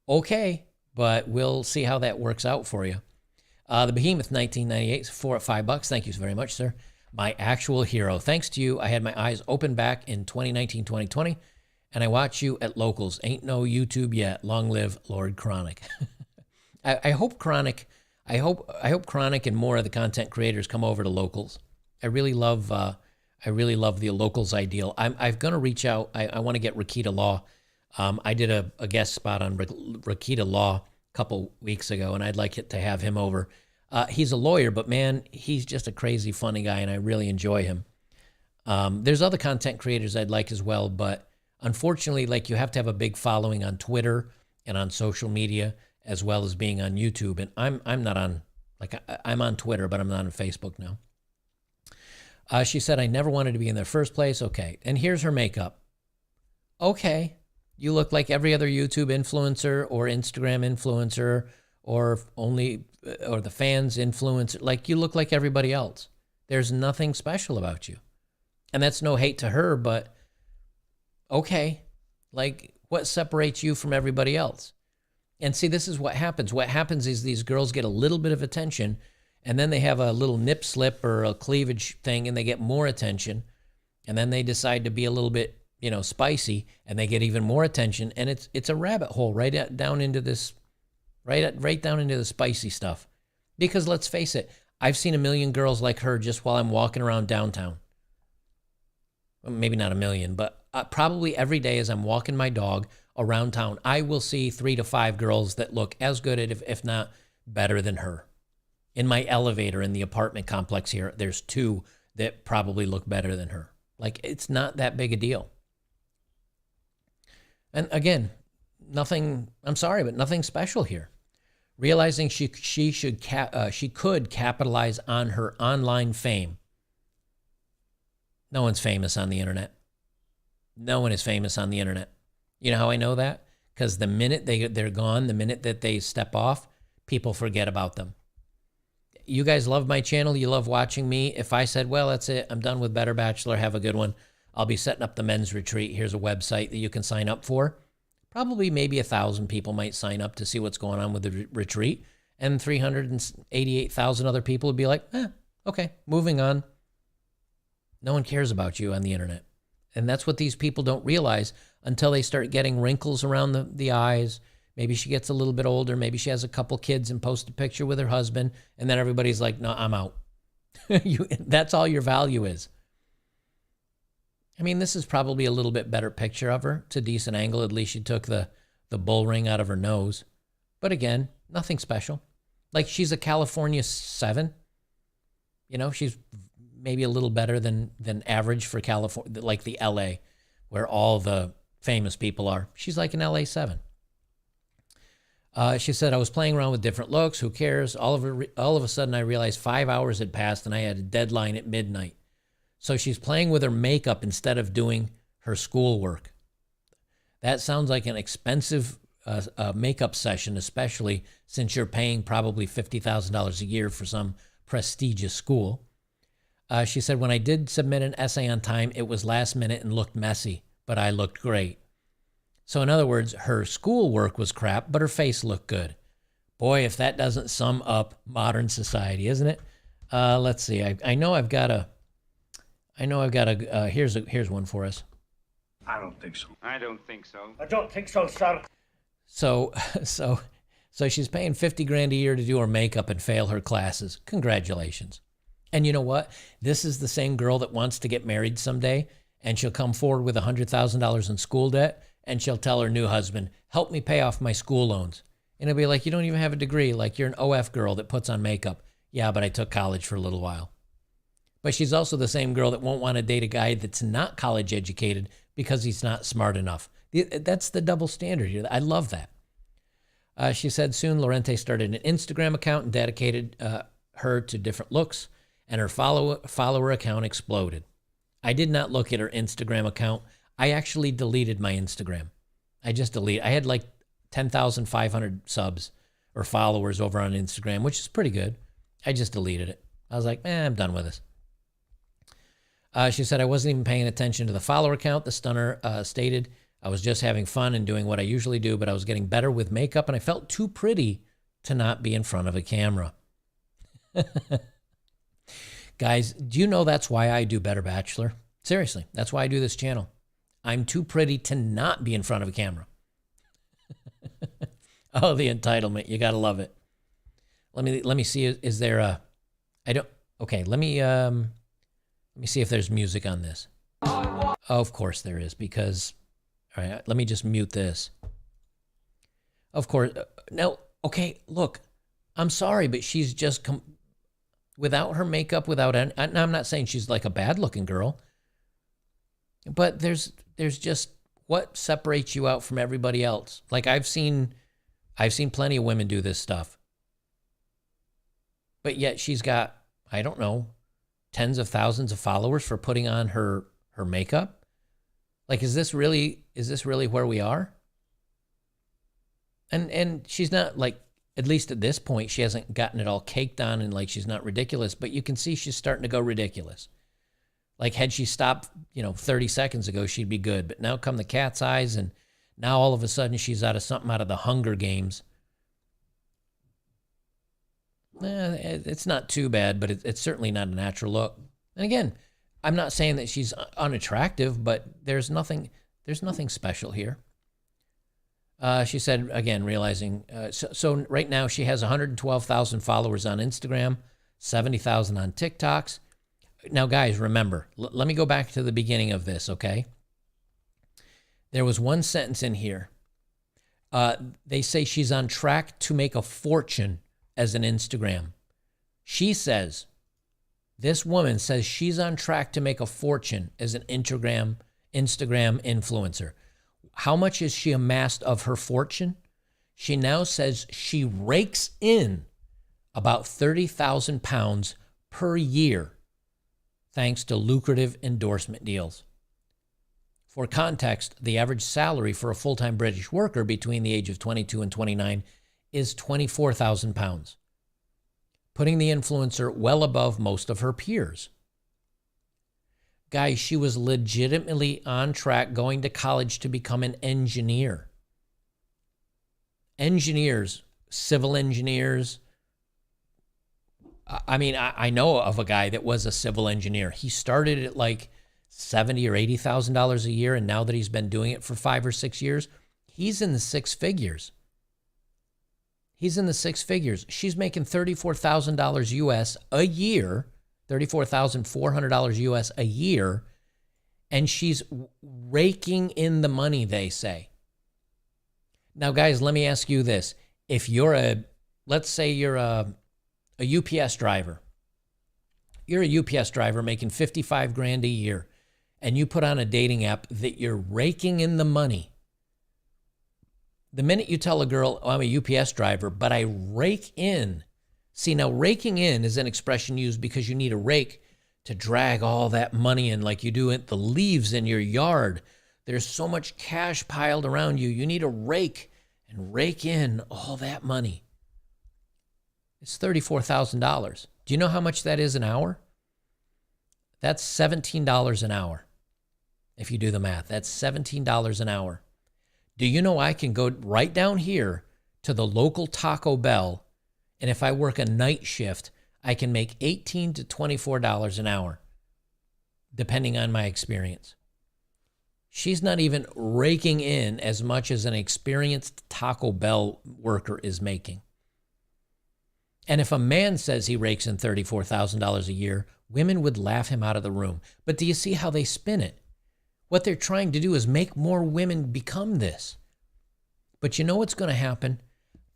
Okay, but we'll see how that works out for you. The Behemoth 1998 for $5. Thank you very much, sir. My actual hero. Thanks to you, I had my eyes open back in 2019, 2020, and I watch you at Locals. Ain't no YouTube yet. Long live Lord Chronic. I hope Chronic and more of the content creators come over to Locals. I really love the Locals ideal. I'm going to reach out. I want to get Rakita Law. I did a guest spot on Rakita Law a couple weeks ago, and I'd like to have him over. He's a lawyer, but man, he's just a crazy funny guy, and I really enjoy him. There's other content creators I'd like as well, but unfortunately, like, you have to have a big following on Twitter and on social media, as well as being on YouTube. And I'm not on, like, I'm on Twitter, but I'm not on Facebook now. She said, I never wanted to be in the first place. Okay. And here's her makeup. Okay. You look like every other YouTube influencer or Instagram influencer or the fans influencer. Like, you look like everybody else. There's nothing special about you. And that's no hate to her, but okay. Like, what separates you from everybody else? And see, this is what happens. What happens is these girls get a little bit of attention, and then they have a little nip slip or a cleavage thing, and they get more attention. And then they decide to be a little bit, spicy, and they get even more attention. And it's a rabbit hole right down into this, right down into the spicy stuff. Because let's face it, I've seen a million girls like her just while I'm walking around downtown. Well, maybe not a million, but probably every day as I'm walking my dog around town, I will see 3 to 5 girls that look as good, if not better than her. In my elevator in the apartment complex here, there's 2 that probably look better than her. Like, it's not that big a deal. And again, I'm sorry, but nothing special here. Realizing she could capitalize on her online fame. No one's famous on the internet. No one is famous on the internet. You know how I know that? Because the minute they're gone, the minute that they step off, people forget about them. You guys love my channel. You love watching me. If I said, well, that's it, I'm done with Better Bachelor, have a good one, I'll be setting up the men's retreat. Here's a website that you can sign up for. Probably maybe 1,000 people might sign up to see what's going on with the retreat. And 388,000 other people would be like, okay, moving on. No one cares about you on the internet. And that's what these people don't realize until they start getting wrinkles around the eyes. Maybe she gets a little bit older. Maybe she has a couple kids and posts a picture with her husband. And then everybody's like, no, I'm out. That's all your value is. I mean, this is probably a little bit better picture of her. It's a decent angle. At least she took the bull ring out of her nose. But again, nothing special. Like, she's a California 7. You know, she's maybe a little better than average for California, like the LA, where all the famous people are. She's like an LA 7. She said, I was playing around with different looks. Who cares? All of a sudden, I realized 5 hours had passed and I had a deadline at midnight. So she's playing with her makeup instead of doing her schoolwork. That sounds like an expensive makeup session, especially since you're paying probably $50,000 a year for some prestigious school. She said, when I did submit an essay on time, it was last minute and looked messy, but I looked great. So in other words, her schoolwork was crap, but her face looked good. Boy, if that doesn't sum up modern society, isn't it? Let's see. I know I've got a, here's one for us. I don't think so. I don't think so. I don't think so, sir. So she's paying $50,000 a year to do her makeup and fail her classes. Congratulations. And you know what? This is the same girl that wants to get married someday, and she'll come forward with $100,000 in school debt, and she'll tell her new husband, help me pay off my school loans. And it'll be like, you don't even have a degree. Like, you're an OF girl that puts on makeup. Yeah, but I took college for a little while. But she's also the same girl that won't want to date a guy that's not college educated because he's not smart enough. That's the double standard here. I love that. She said soon Lorente started an Instagram account and dedicated her to different looks, and her follower account exploded. I did not look at her Instagram account. I actually deleted my Instagram. I had like 10,500 subs or followers over on Instagram, which is pretty good. I just deleted it. I was like, I'm done with this. She said, I wasn't even paying attention to the follower count. The stunner stated, I was just having fun and doing what I usually do, but I was getting better with makeup and I felt too pretty to not be in front of a camera. Guys, do you know that's why I do Better Bachelor? Seriously, that's why I do this channel. I'm too pretty to not be in front of a camera. Oh, the entitlement. You got to love it. Let me see. Is there a, okay, let me see if there's music on this. Oh, of course there is, because, all right, let me just mute this. Of course. No, okay, look, I'm sorry, but she's just, without her makeup, I'm not saying she's like a bad looking girl, but there's just what separates you out from everybody else. Like, I've seen plenty of women do this stuff, but yet she's got, I don't know, tens of thousands of followers for putting on her makeup. Like, is this really where we are? And she's not, like, at least at this point, she hasn't gotten it all caked on and like she's not ridiculous, but you can see she's starting to go ridiculous. Like, had she stopped, 30 seconds ago, she'd be good. But now come the cat's eyes, and now all of a sudden she's something out of the Hunger Games. It's not too bad, but it's certainly not a natural look. And again, I'm not saying that she's unattractive, but there's nothing special here. She said, again, realizing, so right now she has 112,000 followers on Instagram, 70,000 on TikToks. Now, guys, remember, let me go back to the beginning of this, okay? There was one sentence in here. They say she's on track to make a fortune as an Instagram. This woman says she's on track to make a fortune as an Instagram influencer. How much has she amassed of her fortune? She now says she rakes in about 30,000 pounds per year thanks to lucrative endorsement deals. For context, the average salary for a full-time British worker between the age of 22 and 29 is £24,000, putting the influencer well above most of her peers. Guys, she was legitimately on track going to college to become an engineer. Engineers, civil engineers. I mean, I know of a guy that was a civil engineer. He started at like $70,000 or $80,000 a year, and now that he's been doing it for 5 or 6 years, he's in the six figures. He's in the six figures. She's making $34,000 US a year, $34,400 US a year, and she's raking in the money, they say. Now, guys, let me ask you this. If you're let's say you're a UPS driver. You're a UPS driver making 55 grand a year, and you put on a dating app that you're raking in the money. The minute you tell a girl, oh, I'm a UPS driver, but I rake in. See, now raking in is an expression used because you need a rake to drag all that money in like you do at the leaves in your yard. There's so much cash piled around you. You need a rake and rake in all that money. It's $34,000. Do you know how much that is an hour? That's $17 an hour. If you do the math, that's $17 an hour. Do you know I can go right down here to the local Taco Bell, and if I work a night shift, I can make $18 to $24 an hour, depending on my experience. She's not even raking in as much as an experienced Taco Bell worker is making. And if a man says he rakes in $34,000 a year, women would laugh him out of the room. But do you see how they spin it? What they're trying to do is make more women become this. But you know what's going to happen?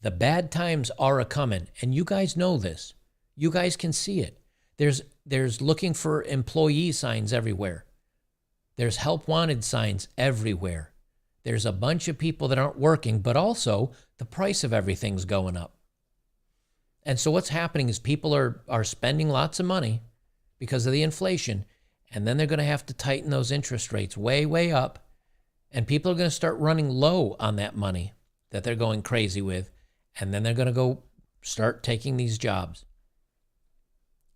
The bad times are a-coming, and you guys know this. You guys can see it. There's looking for employee signs everywhere. There's help wanted signs everywhere. There's a bunch of people that aren't working, but also the price of everything's going up. And so what's happening is people are spending lots of money because of the inflation, and then they're going to have to tighten those interest rates way, way up, and people are going to start running low on that money that they're going crazy with, and then they're going to go start taking these jobs.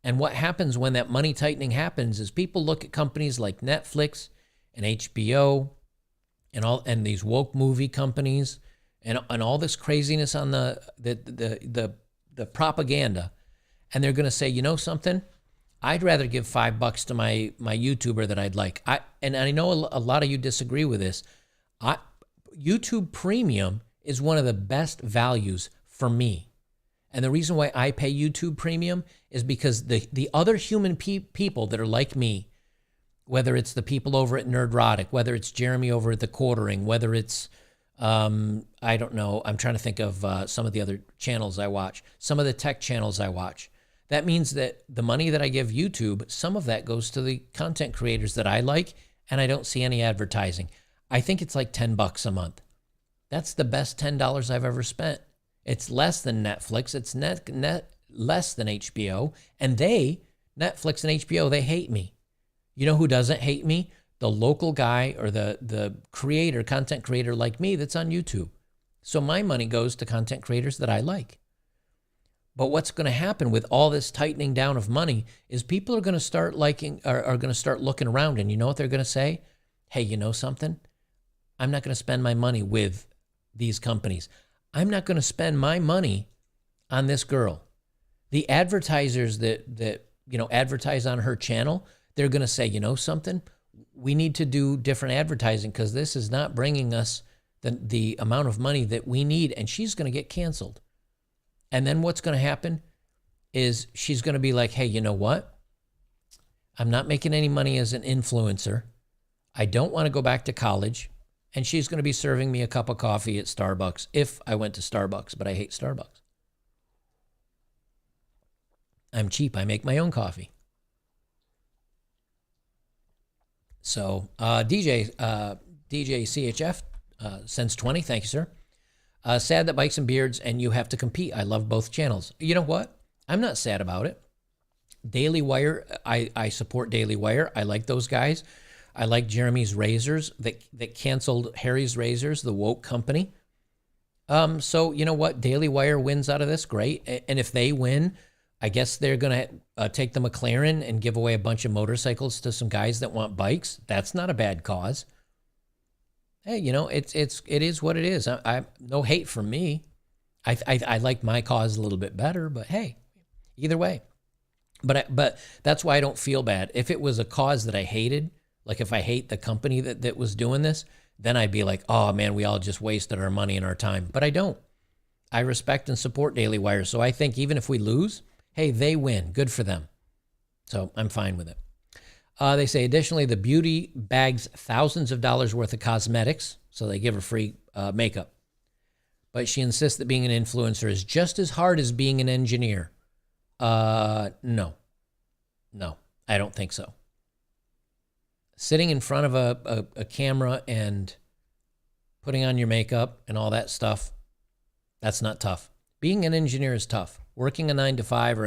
And what happens when that money tightening happens is people look at companies like Netflix and HBO and these woke movie companies and all this craziness on the propaganda, and they're going to say, you know something? I'd rather give $5 to my YouTuber that I'd like. And I know a lot of you disagree with this. YouTube Premium is one of the best values for me. And the reason why I pay YouTube Premium is because the other human people that are like me, whether it's the people over at Nerdrotic, whether it's Jeremy over at The Quartering, whether it's, I don't know, I'm trying to think of some of the other channels I watch, some of the tech channels I watch. That means that the money that I give YouTube, some of that goes to the content creators that I like, and I don't see any advertising. I think it's like $10 a month. That's the best $10 I've ever spent. It's less than Netflix. It's less than HBO. And Netflix and HBO, they hate me. You know who doesn't hate me? The local guy or the creator, content creator like me that's on YouTube. So my money goes to content creators that I like. But what's going to happen with all this tightening down of money is people are going to start are going to start looking around, and you know what they're going to say? Hey, you know something? I'm not going to spend my money with these companies. I'm not going to spend my money on this girl. The advertisers that advertise on her channel, they're going to say, you know something? We need to do different advertising because this is not bringing us the amount of money that we need, and she's going to get canceled. And then what's going to happen is she's going to be like, hey, you know what? I'm not making any money as an influencer. I don't want to go back to college. And she's going to be serving me a cup of coffee at Starbucks if I went to Starbucks, but I hate Starbucks. I'm cheap. I make my own coffee. So DJ CHF sends 20. Thank you, sir. Sad that Bikes and Beards and you have to compete. I love both channels. You know what? I'm not sad about it. Daily Wire, I support Daily Wire. I like those guys. I like Jeremy's razors that canceled Harry's razors, the woke company. So you know what? Daily Wire wins out of this. Great. And if they win, I guess they're going to take the McLaren and give away a bunch of motorcycles to some guys that want bikes. That's not a bad cause. Hey, you know, it is what it is. I no hate from me. I like my cause a little bit better, but hey, either way. But that's why I don't feel bad. If it was a cause that I hated, like if I hate the company that was doing this, then I'd be like, oh man, we all just wasted our money and our time. But I don't. I respect and support Daily Wire. So I think even if we lose, hey, they win. Good for them. So I'm fine with it. They say, additionally, the beauty bags thousands of dollars worth of cosmetics. So they give her free makeup. But she insists that being an influencer is just as hard as being an engineer. No, I don't think so. Sitting in front of a camera and putting on your makeup and all that stuff, that's not tough. Being an engineer is tough. Working a 9 to 5 or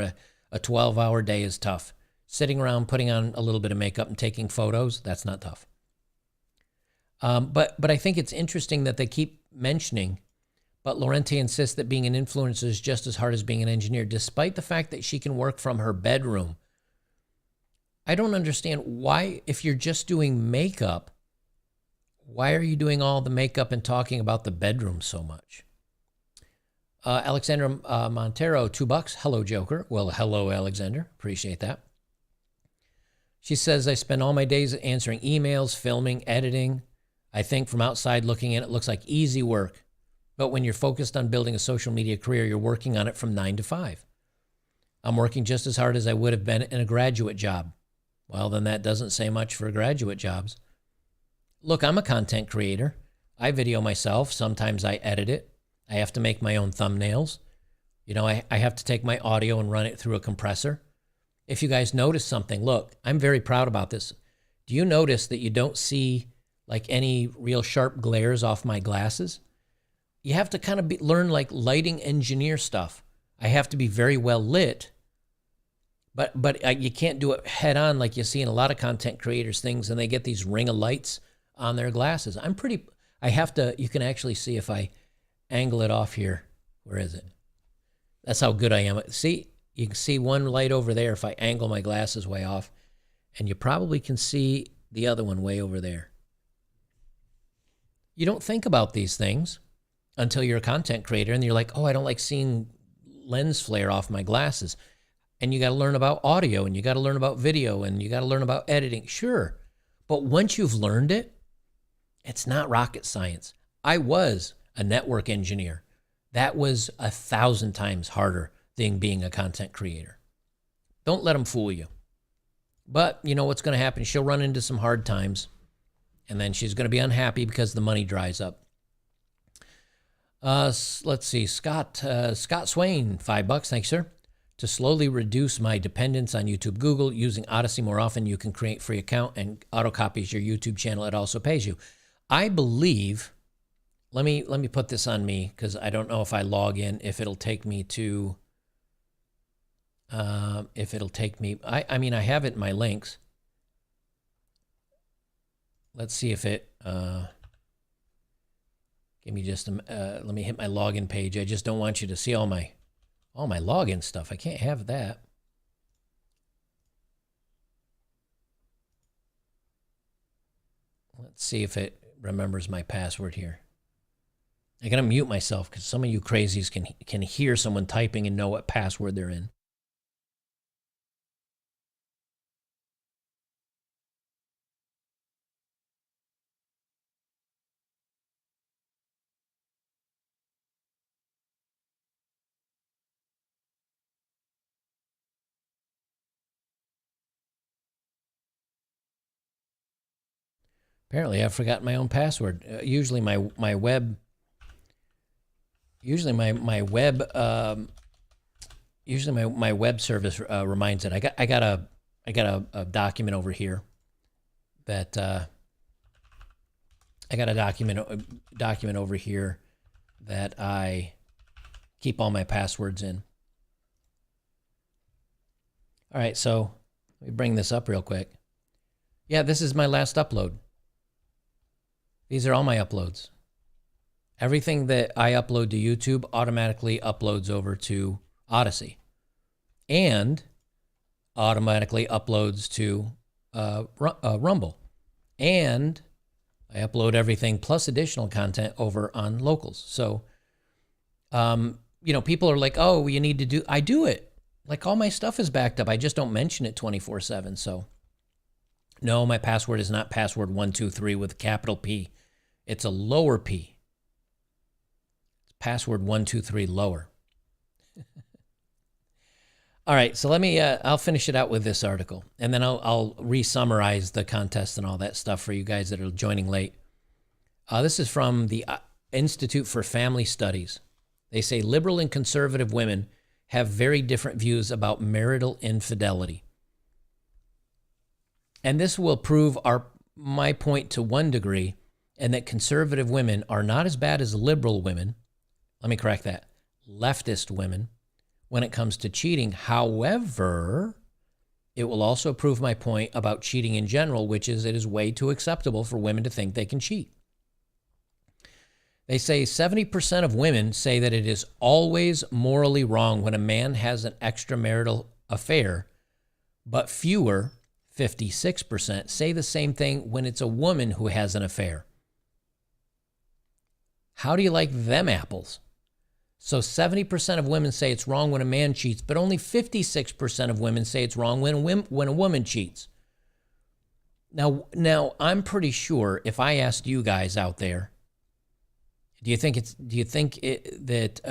a 12-hour day is tough. Sitting around putting on a little bit of makeup and taking photos, that's not tough. But I think it's interesting that they keep mentioning, but Laurenti insists that being an influencer is just as hard as being an engineer, despite the fact that she can work from her bedroom. I don't understand why, if you're just doing makeup, why are you doing all the makeup and talking about the bedroom so much? Alexandra Montero, $2. Hello, Joker. Well, hello, Alexander. Appreciate that. She says, I spend all my days answering emails, filming, editing. I think from outside looking in, it looks like easy work. But when you're focused on building a social media career, you're working on it from 9 to 5. I'm working just as hard as I would have been in a graduate job. Well, then that doesn't say much for graduate jobs. Look, I'm a content creator. I video myself. Sometimes I edit it. I have to make my own thumbnails. You know, I have to take my audio and run it through a compressor. If you guys notice something, look, I'm very proud about this. Do you notice that you don't see like any real sharp glares off my glasses? You have to kind of learn like lighting engineer stuff. I have to be very well lit, but you can't do it head on like you see in a lot of content creators things, and they get these ring of lights on their glasses. You can actually see if I angle it off here. Where is it? That's how good I am. See, you can see one light over there if I angle my glasses way off, and you probably can see the other one way over there. You don't think about these things until you're a content creator and you're like, oh, I don't like seeing lens flare off my glasses. And you got to learn about audio, and you got to learn about video, and you got to learn about editing. Sure. But once you've learned it, it's not rocket science. I was a network engineer. That was 1,000 times harder than being a content creator. Don't let them fool you. But you know what's going to happen? She'll run into some hard times, and then she's going to be unhappy because the money dries up. Let's see. Scott Swain, $5. Thanks, sir. To slowly reduce my dependence on YouTube Google, using Odyssey more often, you can create free account and auto copies your YouTube channel. It also pays you. I believe, let me put this on me because I don't know if I log in, if it'll take me to, I mean, I have it in my links. Let's see if it, give me just, let me hit my login page. I just don't want you to see all my login stuff. I can't have that. Let's see if it remembers my password here. I gotta mute myself because some of you crazies can hear someone typing and know what password they're in. Apparently, I've forgotten my own password. Usually, my web service reminds it. I got a document over here that I got a document over here that I keep all my passwords in. All right, so let me bring this up real quick. Yeah, this is my last upload. These are all my uploads. Everything that I upload to YouTube automatically uploads over to Odyssey and automatically uploads to Rumble. And I upload everything plus additional content over on Locals. So, people are like, oh, you need to do, I do it. Like all my stuff is backed up. I just don't mention it 24/7. So no, my password is not password 123 with a capital P. It's a lower P. It's password 123 lower. All right, so let me, I'll finish it out with this article, and then I'll re-summarize the contest and all that stuff for you guys that are joining late. This is from the Institute for Family Studies. They say liberal and conservative women have very different views about marital infidelity. And this will prove my point to one degree, and that conservative women are not as bad as liberal women. Let me correct that. Leftist women when it comes to cheating. However, it will also prove my point about cheating in general, which is it is way too acceptable for women to think they can cheat. They say 70% of women say that it is always morally wrong when a man has an extramarital affair, but fewer, 56%, say the same thing when it's a woman who has an affair. How do you like them apples? So 70% of women say it's wrong when a man cheats, but only 56% of women say it's wrong when a woman cheats. Now I'm pretty sure if I asked you guys out there, do you think that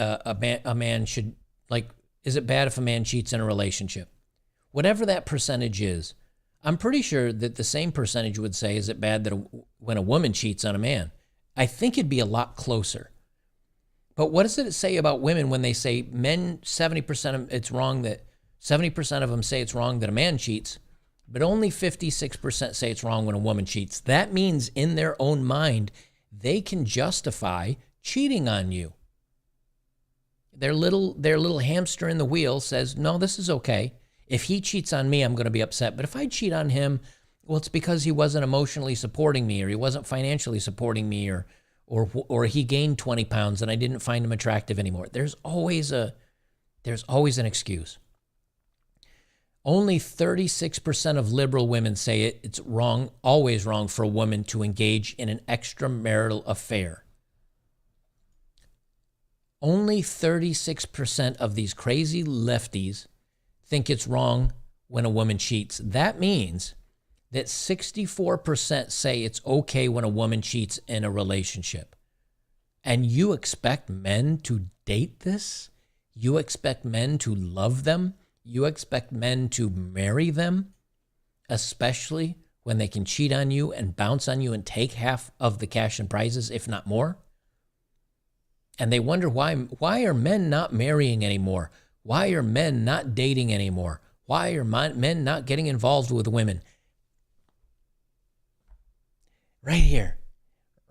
a man should, like, is it bad if a man cheats in a relationship? Whatever that percentage is, I'm pretty sure that the same percentage would say, is it bad that when a woman cheats on a man? I think it'd be a lot closer. But what does it say about women when they say men, 70% of it's wrong that 70% of them say it's wrong that a man cheats, but only 56% say it's wrong when a woman cheats? That means in their own mind, they can justify cheating on you. Their little hamster in the wheel says, no, this is okay. If he cheats on me, I'm going to be upset. But if I cheat on him, well, it's because he wasn't emotionally supporting me, or he wasn't financially supporting me, or he gained 20 pounds and I didn't find him attractive anymore. There's always an excuse. Only 36% of liberal women say it's wrong, always wrong for a woman to engage in an extramarital affair. Only 36% of these crazy lefties think it's wrong when a woman cheats. That means that 64% say it's okay when a woman cheats in a relationship. And you expect men to date this? You expect men to love them? You expect men to marry them? Especially when they can cheat on you and bounce on you and take half of the cash and prizes, if not more? And they wonder why are men not marrying anymore? Why are men not dating anymore? Why are men not getting involved with women? Right here,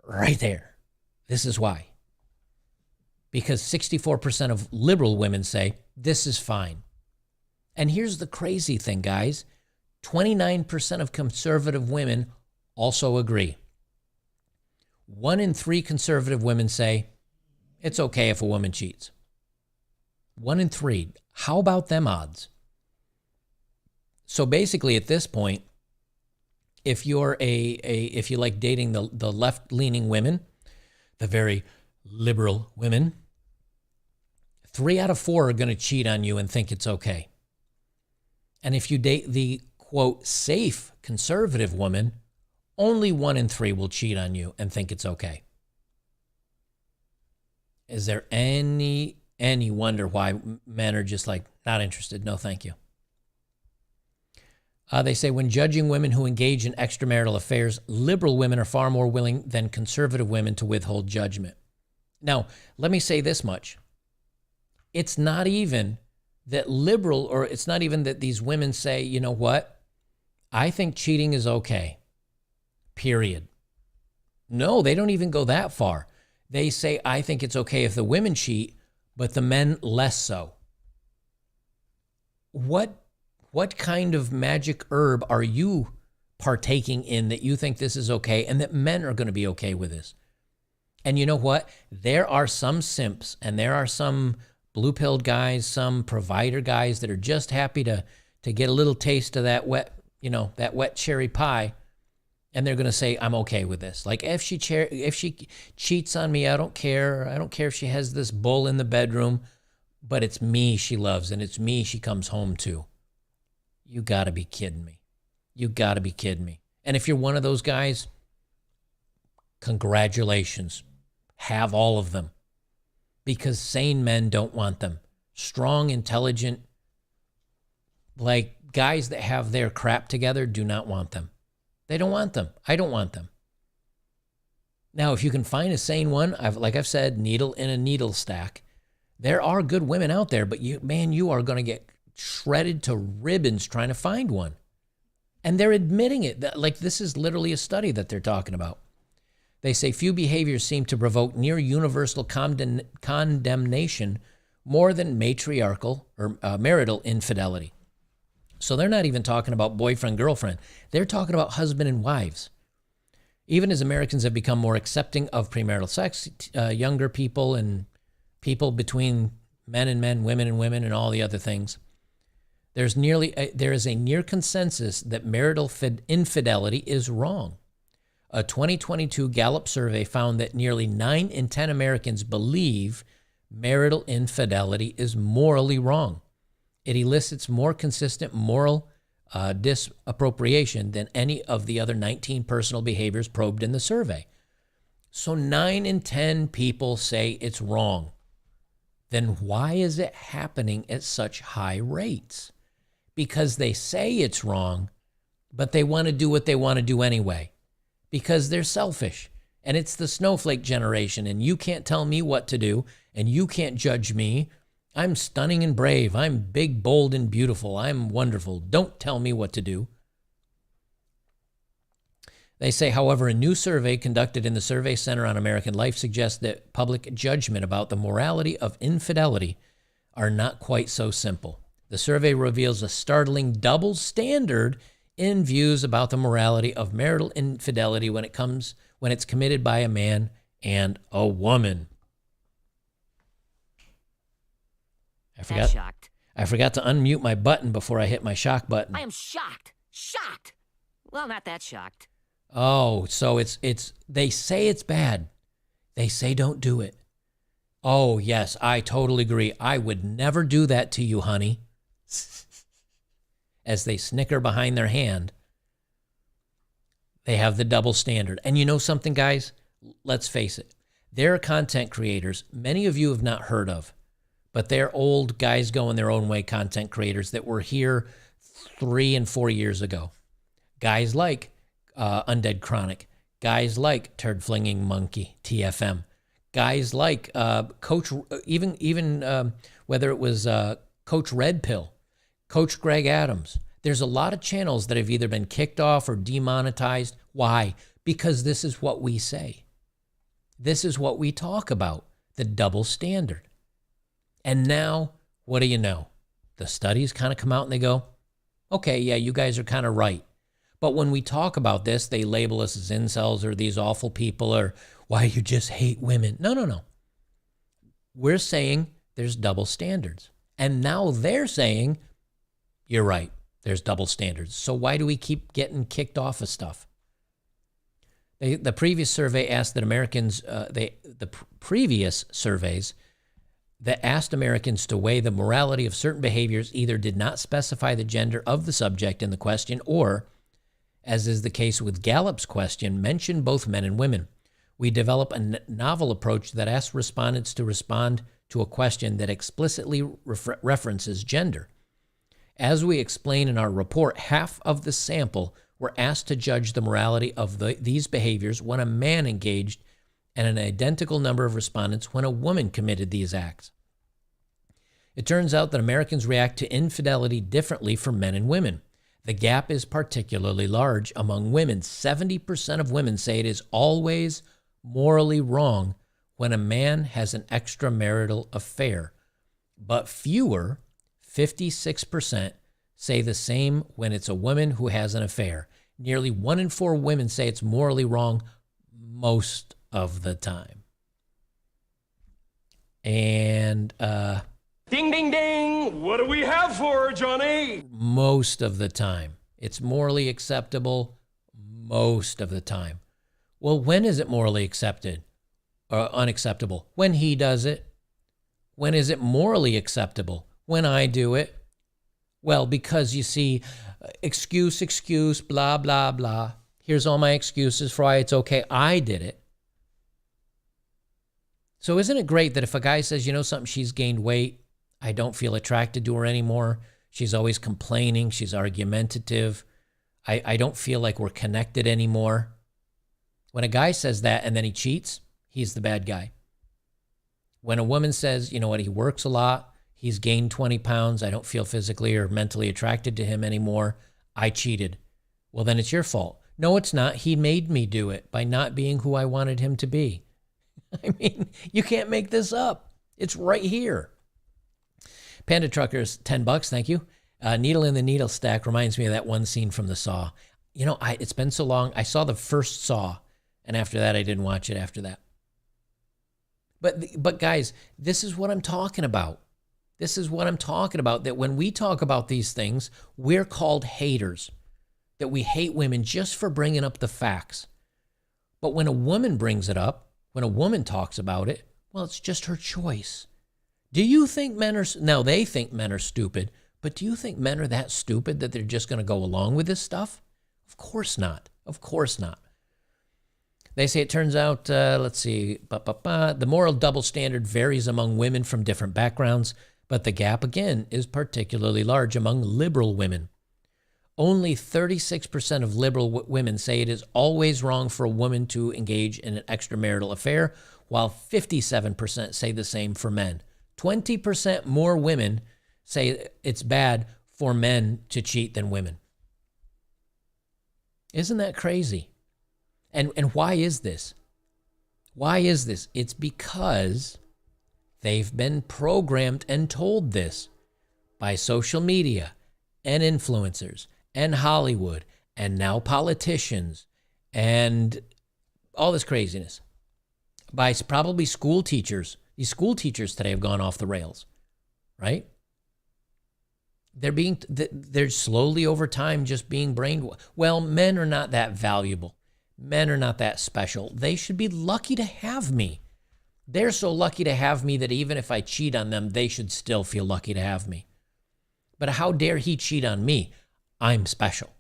right there. This is why. Because 64% of liberal women say this is fine. And here's the crazy thing, guys. 29% of conservative women also agree. 1 in 3 conservative women say it's okay if a woman cheats. 1 in 3. How about them odds? So basically at this point, if you're if you like dating the left-leaning women, the very liberal women, 3 out of 4 are going to cheat on you and think it's okay. And if you date the, quote, safe conservative woman, only 1 in 3 will cheat on you and think it's okay. Is there any wonder why men are just like, not interested, no thank you? They say when judging women who engage in extramarital affairs, liberal women are far more willing than conservative women to withhold judgment. Now, let me say this much. It's not even that liberal, or it's not even that these women say, you know what? I think cheating is okay. Period. No, they don't even go that far. They say, I think it's okay if the women cheat, but the men less so. What kind of magic herb are you partaking in, that you think this is okay, and that men are going to be okay with this. And you know what? There are some simps, and there are some blue-pilled guys, some provider guys that are just happy to get a little taste of that wet, that wet cherry pie, and they're going to say, I'm okay with this. Like, if she cheats on me, I don't care. I don't care if she has this bull in the bedroom, but it's me she loves, and it's me she comes home to. You got to be kidding me. You got to be kidding me. And if you're one of those guys, congratulations. Have all of them. Because sane men don't want them. Strong, intelligent, like guys that have their crap together do not want them. They don't want them. I don't want them. Now, if you can find a sane one, like I've said, needle in a needle stack. There are good women out there, but you are going to get shredded to ribbons trying to find one. And they're admitting it. Like, this is literally a study that they're talking about. They say few behaviors seem to provoke near universal condemnation more than matriarchal or marital infidelity. So they're not even talking about boyfriend, girlfriend. They're talking about husband and wives. Even as Americans have become more accepting of premarital sex, younger people and people between men and men, women and women, and all the other things, there is a near consensus that marital infidelity is wrong. A 2022 Gallup survey found that nearly 9 in 10 Americans believe marital infidelity is morally wrong. It elicits more consistent moral disappropriation than any of the other 19 personal behaviors probed in the survey. So 9 in 10 people say it's wrong. Then why is it happening at such high rates? Because they say it's wrong, but they want to do what they want to do anyway. Because they're selfish. And it's the snowflake generation, and you can't tell me what to do, and you can't judge me. I'm stunning and brave. I'm big, bold, and beautiful. I'm wonderful. Don't tell me what to do. They say, however, a new survey conducted in the Survey Center on American Life suggests that public judgment about the morality of infidelity are not quite so simple. The survey reveals a startling double standard in views about the morality of marital infidelity when it's committed by a man and a woman. I forgot to unmute my button before I hit my shock button. I am shocked. Shocked. Well, not that shocked. Oh, so they say it's bad. They say don't do it. Oh, yes, I totally agree. I would never do that to you, honey. As they snicker behind their hand, they have the double standard. And you know something, guys? Let's face it. There are content creators many of you have not heard of, but they're old guys going their own way content creators that were here 3 and 4 years ago. Guys like Undead Chronic, guys like Turd Flinging Monkey, TFM, guys like Coach, even whether it was Coach Red Pill, Coach Greg Adams. There's a lot of channels that have either been kicked off or demonetized. Why? Because this is what we say. This is what we talk about, the double standard. And now, what do you know? The studies kind of come out and they go, okay, yeah, you guys are kind of right. But when we talk about this, they label us as incels or these awful people or why you just hate women. No. We're saying there's double standards. And now they're saying, you're right, there's double standards. So why do we keep getting kicked off of stuff? The previous survey asked that Americans, the previous surveys that asked Americans to weigh the morality of certain behaviors either did not specify the gender of the subject in the question or, as is the case with Gallup's question, mentioned both men and women. We develop a novel approach that asks respondents to respond to a question that explicitly references gender. As we explain in our report, half of the sample were asked to judge the morality of these behaviors when a man engaged, and an identical number of respondents when a woman committed these acts. It turns out that Americans react to infidelity differently for men and women. The gap is particularly large among women. 70% of women say it is always morally wrong when a man has an extramarital affair, but fewer, 56%, say the same when it's a woman who has an affair. Nearly 1 in 4 women say it's morally wrong most of the time. And Ding, ding, ding. What do we have for her, Johnny? most of the time. It's morally acceptable most of the time. Well, when is it morally accepted or unacceptable? When he does it. When is it morally acceptable? When I do it. Well, because you see, excuse, blah, blah, blah. Here's all my excuses for why it's okay. I did it. So isn't it great that if a guy says, you know something, she's gained weight, I don't feel attracted to her anymore. She's always complaining. She's argumentative. I don't feel like we're connected anymore. When a guy says that and then he cheats, he's the bad guy. When a woman says, you know what, he works a lot, he's gained 20 pounds, I don't feel physically or mentally attracted to him anymore, I cheated. Well, then it's your fault. No, it's not. He made me do it by not being who I wanted him to be. I mean, you can't make this up. It's right here. Panda Truckers, $10, thank you. Needle in the Needle Stack reminds me of that one scene from The Saw. You know, it's been so long. I saw the first Saw, and after that, I didn't watch it after that. But guys, this is what I'm talking about. This is what I'm talking about, that when we talk about these things, we're called haters, that we hate women just for bringing up the facts. But when a woman brings it up, when a woman talks about it, well, it's just her choice. Do you think men are, now they think men are stupid, but do you think men are that stupid that they're just going to go along with this stuff? Of course not. Of course not. They say it turns out, let's see, the moral double standard varies among women from different backgrounds, but the gap, again, is particularly large among liberal women. Only 36% of liberal women say it is always wrong for a woman to engage in an extramarital affair, while 57% say the same for men. 20% more women say it's bad for men to cheat than women. Isn't that crazy? And why is this? Why is this? It's because they've been programmed and told this by social media and influencers and Hollywood and now politicians and all this craziness. By probably school teachers. These school teachers today have gone off the rails, right? They're slowly over time just being brainwashed. Well, men are not that valuable. Men are not that special. They should be lucky to have me. They're so lucky to have me that even if I cheat on them, they should still feel lucky to have me. But how dare he cheat on me? I'm special.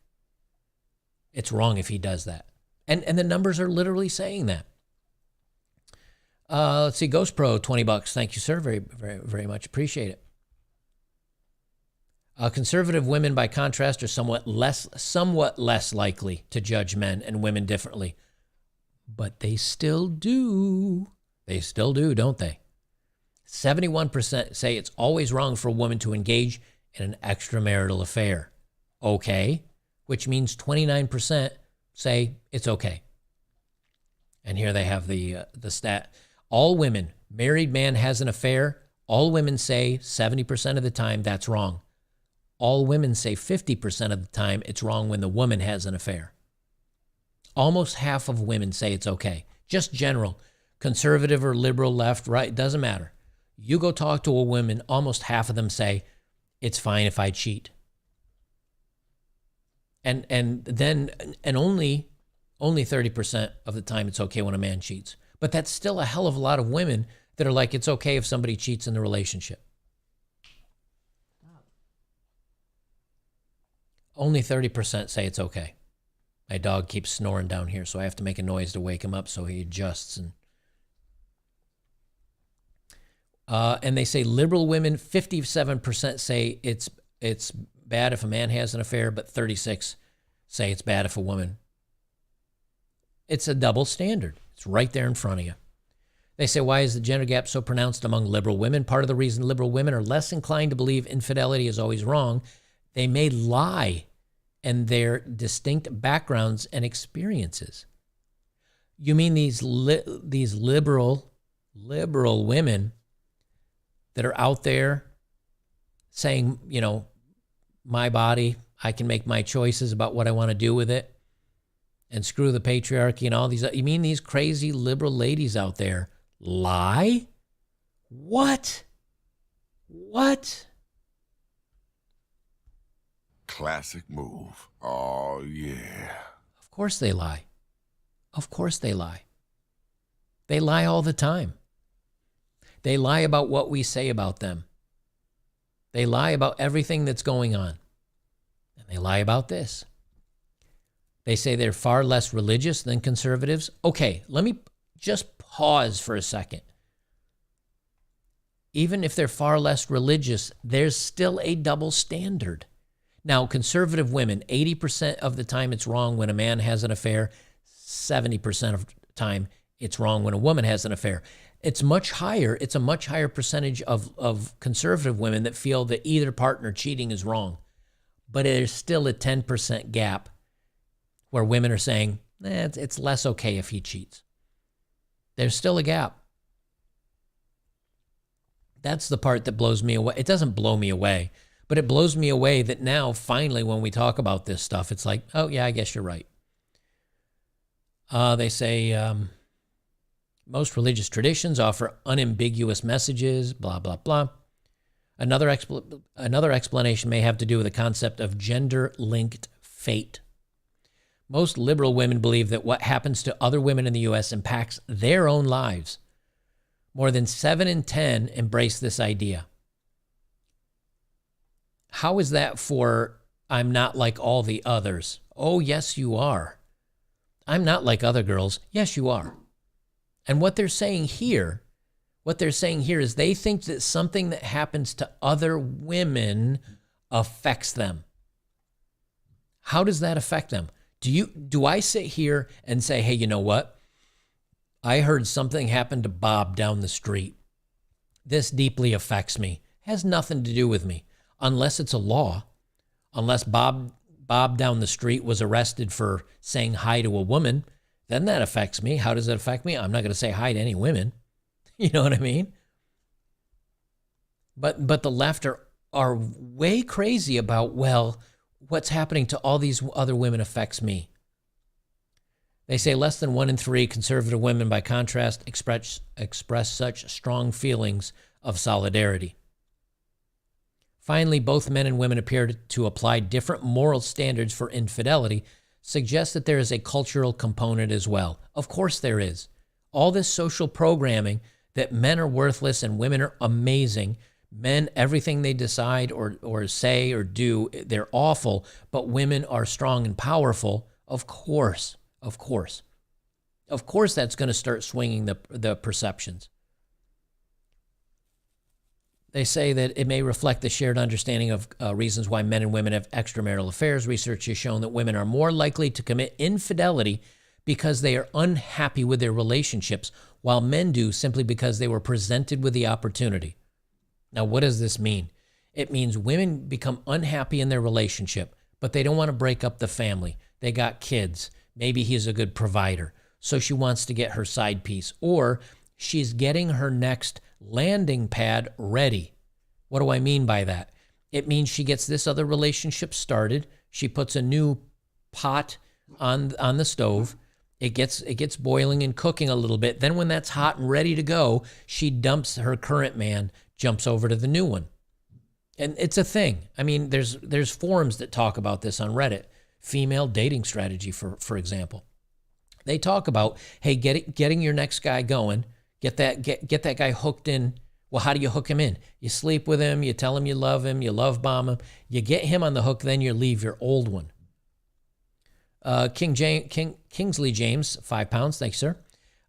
It's wrong if he does that. And the numbers are literally saying that. Let's see, Ghost Pro, $20. Thank you, sir. Very, very, very much appreciate it. Conservative women, by contrast, are somewhat less likely to judge men and women differently. But they still do. They still do, don't they? 71% say it's always wrong for a woman to engage in an extramarital affair. Okay. Which means 29% say it's okay. And here they have the stat. All women, married man has an affair. All women say 70% of the time that's wrong. All women say 50% of the time it's wrong when the woman has an affair. Almost half of women say it's okay. Just general. Conservative or liberal, left, right, doesn't matter. You go talk to a woman, almost half of them say, it's fine if I cheat. And only 30% of the time it's okay when a man cheats. But that's still a hell of a lot of women that are like, it's okay if somebody cheats in the relationship. Only 30% say it's okay. My dog keeps snoring down here, so I have to make a noise to wake him up so he adjusts. And they say liberal women, 57% say it's bad if a man has an affair, but 36% say it's bad if a woman. It's a double standard. It's right there in front of you. They say, why is the gender gap so pronounced among liberal women? Part of the reason liberal women are less inclined to believe infidelity is always wrong. They may lie in their distinct backgrounds and experiences. You mean these liberal women that are out there saying, you know, my body, I can make my choices about what I want to do with it. and screw the patriarchy and all these. You mean these crazy liberal ladies out there lie? What? What? Classic move. Oh, yeah. Of course they lie. Of course they lie. They lie all the time. They lie about what we say about them. They lie about everything that's going on. And they lie about this. They say they're far less religious than conservatives. Okay, let me just pause for a second. Even if they're far less religious, there's still a double standard. Now, conservative women, 80% of the time it's wrong when a man has an affair. 70% of the time it's wrong when a woman has an affair. It's much higher. It's a much higher percentage of conservative women that feel that either partner cheating is wrong. But there's still a 10% gap where women are saying, it's less okay if he cheats. There's still a gap. That's the part that blows me away. It doesn't blow me away, but it blows me away that now, finally, when we talk about this stuff, it's like, oh, yeah, I guess you're right. They say most religious traditions offer unambiguous messages, blah, blah, blah. Another explanation may have to do with the concept of gender-linked fate. Most liberal women believe that what happens to other women in the U.S. impacts their own lives. More than 7 in 10 embrace this idea. How is that for I'm not like all the others? Oh, yes, you are. I'm not like other girls. Yes, you are. And what they're saying here is they think that something that happens to other women affects them. How does that affect them? Do I sit here and say, hey, you know what? I heard something happened to Bob down the street. This deeply affects me. It has nothing to do with me. Unless it's a law. Unless Bob down the street was arrested for saying hi to a woman, then that affects me. How does it affect me? I'm not going to say hi to any women. You know what I mean? But the left are way crazy about, well, what's happening to all these other women affects me. They say less than 1 in 3 conservative women, by contrast, express such strong feelings of solidarity. Finally, both men and women appear to apply different moral standards for infidelity, suggests that there is a cultural component as well. Of course there is. All this social programming that men are worthless and women are amazing. Men, everything they decide or say or do, they're awful, but women are strong and powerful. Of course that's going to start swinging the perceptions. They say that it may reflect the shared understanding of reasons why men and women have extramarital affairs. Research has shown that women are more likely to commit infidelity because they are unhappy with their relationships, while men do simply because they were presented with the opportunity. Now, what does this mean? It means women become unhappy in their relationship, but they don't want to break up the family. They got kids. Maybe he's a good provider, so she wants to get her side piece, or she's getting her next landing pad ready. What do I mean by that? It means she gets this other relationship started. She puts a new pot on the stove. It gets boiling and cooking a little bit. Then when that's hot and ready to go, she dumps her current man, jumps over to the new one. And it's a thing. I mean, there's forums that talk about this on Reddit. Female dating strategy, for example. They talk about, hey, getting your next guy going, get that guy hooked in. Well, how do you hook him in? You sleep with him, you tell him you love him, you love bomb him, you get him on the hook, then you leave your old one. Kingsley James, £5, thanks, sir.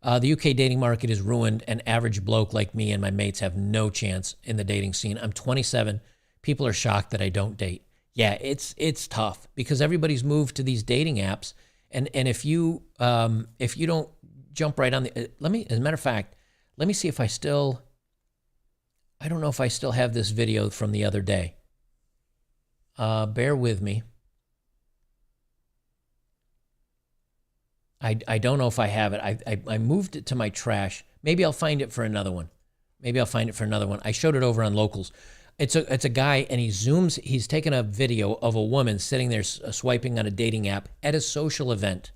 The UK dating market is ruined. An average bloke like me and my mates have no chance in the dating scene. I'm 27. People are shocked that I don't date. Yeah, it's tough because everybody's moved to these dating apps, and if you don't jump right on the as a matter of fact, let me see if I don't know if I still have this video from the other day. Bear with me. I don't know if I have it. I moved it to my trash. Maybe I'll find it for another one. I showed it over on Locals. It's a guy, and he's taken a video of a woman sitting there swiping on a dating app at a social event.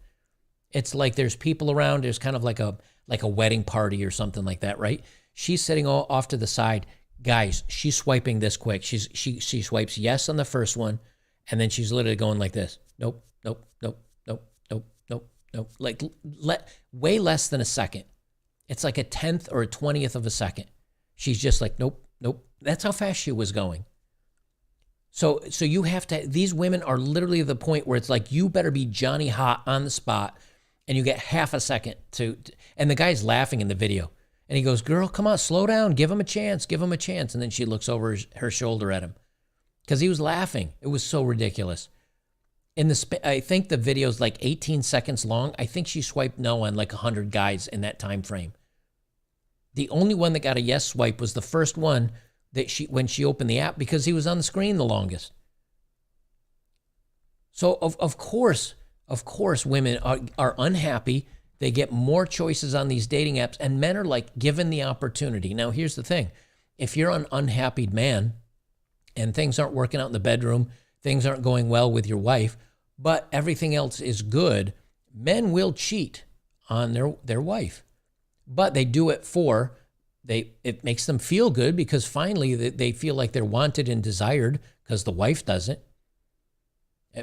It's like there's people around. There's kind of like a wedding party or something like that, right? She's sitting off to the side. Guys, she's swiping this quick. She swipes yes on the first one, and then she's literally going like this. Nope, nope, nope, nope, nope, nope, nope. Like way less than a second. It's like a 10th or a 20th of a second. She's just like, nope, nope. That's how fast she was going. So you have to, these women are literally the point where it's like, you better be Johnny Hot on the spot, and you get half a second and the guy's laughing in the video. And he goes, girl, come on, slow down. Give him a chance. Give him a chance. And then she looks over her shoulder at him because he was laughing. It was so ridiculous. I think the video's like 18 seconds long. I think she swiped no on like 100 guys in that time frame. The only one that got a yes swipe was the first one that when she opened the app, because he was on the screen the longest. So of course, women are unhappy. They get more choices on these dating apps, and men are like given the opportunity. Now, here's the thing. If you're an unhappy man and things aren't working out in the bedroom, things aren't going well with your wife, but everything else is good, men will cheat on their wife. But they do it it makes them feel good, because finally they feel like they're wanted and desired because the wife doesn't.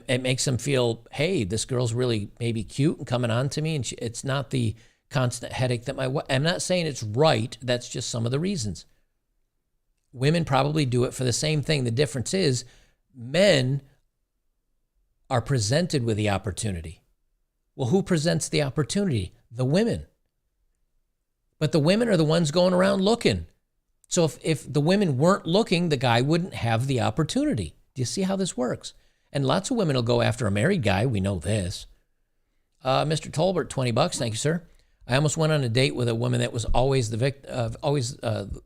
It makes them feel, hey, this girl's really maybe cute and coming on to me, and it's not the constant headache that I'm not saying it's right. That's just some of the reasons. Women probably do it for the same thing. The difference is men are presented with the opportunity. Well, who presents the opportunity? The women. But the women are the ones going around looking. So if the women weren't looking, the guy wouldn't have the opportunity. Do you see how this works? And lots of women will go after a married guy. We know this. Mr. Tolbert, $20. Thank you, sir. I almost went on a date with a woman that was always the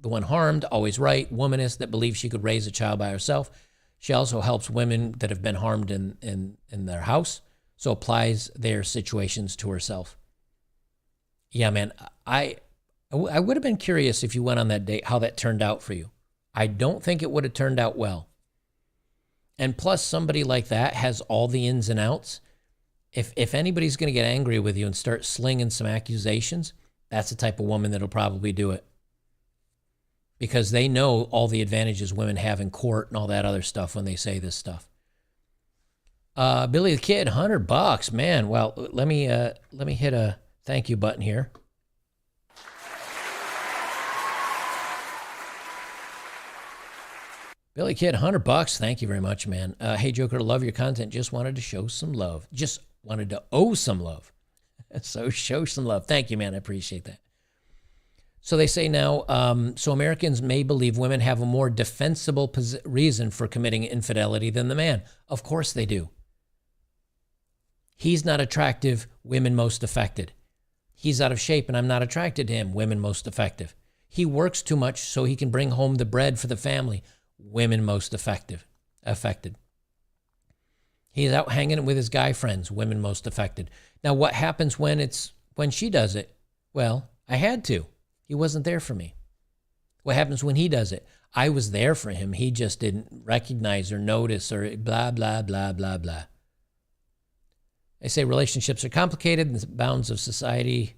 one harmed, always right, womanist that believes she could raise a child by herself. She also helps women that have been harmed in their house, so applies their situations to herself. Yeah, man, I would have been curious if you went on that date, how that turned out for you. I don't think it would have turned out well. And plus, somebody like that has all the ins and outs. If anybody's going to get angry with you and start slinging some accusations, that's the type of woman that'll probably do it. Because they know all the advantages women have in court and all that other stuff when they say this stuff. Billy the Kid, $100, man. Well, let me hit a thank you button here. Billy Kid, $100. Thank you very much, man. Hey, Joker, love your content. Just wanted to show some love. Just wanted to owe some love. So show some love. Thank you, man. I appreciate that. So they say now, so Americans may believe women have a more defensible reason for committing infidelity than the man. Of course they do. He's not attractive, women most affected. He's out of shape and I'm not attracted to him, women most effective. He works too much so he can bring home the bread for the family, women most affected. He's out hanging with his guy friends, women most affected. Now, what happens when she does it? Well, I had to. He wasn't there for me. What happens when he does it? I was there for him. He just didn't recognize or notice or blah, blah, blah, blah, blah. They say relationships are complicated and the bounds of societally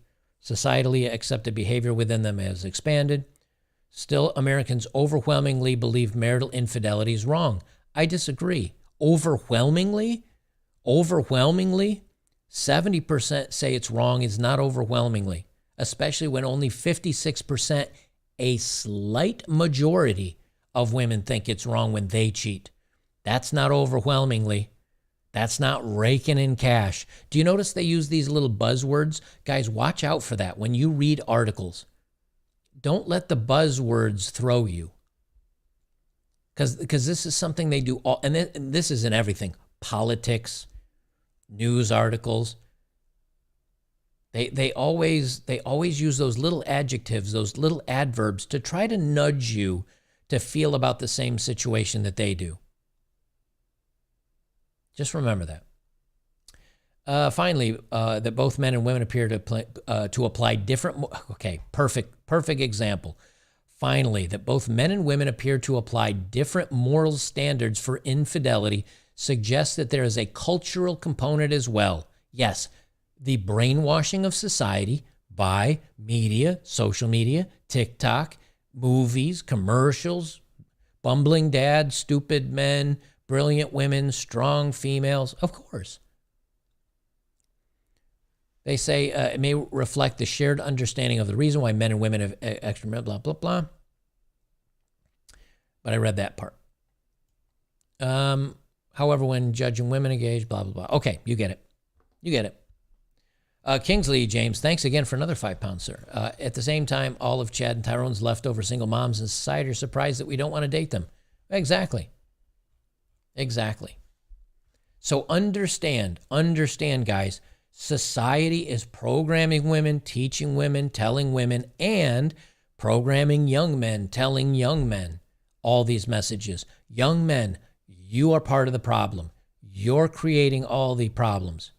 accepted behavior within them has expanded. Still, Americans overwhelmingly believe marital infidelity is wrong. I disagree. Overwhelmingly, 70% say it's wrong is not overwhelmingly, especially when only 56%, a slight majority of women think it's wrong when they cheat. That's not overwhelmingly. That's not raking in cash. Do you notice they use these little buzzwords? Guys, watch out for that when you read articles. Don't let the buzzwords throw you. Because this is something they do all, and this is in everything. Politics, news articles. They always use those little adjectives, those little adverbs to try to nudge you to feel about the same situation that they do. Just remember that. Finally, that both men and women appear to apply different. Okay, perfect example. Finally, that both men and women appear to apply different moral standards for infidelity suggests that there is a cultural component as well. Yes, the brainwashing of society by media, social media, TikTok, movies, commercials, bumbling dads, stupid men, brilliant women, strong females, of course. They say it may reflect the shared understanding of the reason why men and women have extra, blah, blah, blah. But I read that part. However, when judging women engaged, blah, blah, blah. Okay, you get it. You get it. Kingsley James, thanks again for another £5, sir. At the same time, all of Chad and Tyrone's leftover single moms in society are surprised that we don't want to date them. Exactly. Exactly. So understand, guys, society is programming women, teaching women, telling women, and programming young men, telling young men all these messages. Young men, you are part of the problem. You're creating all the problems.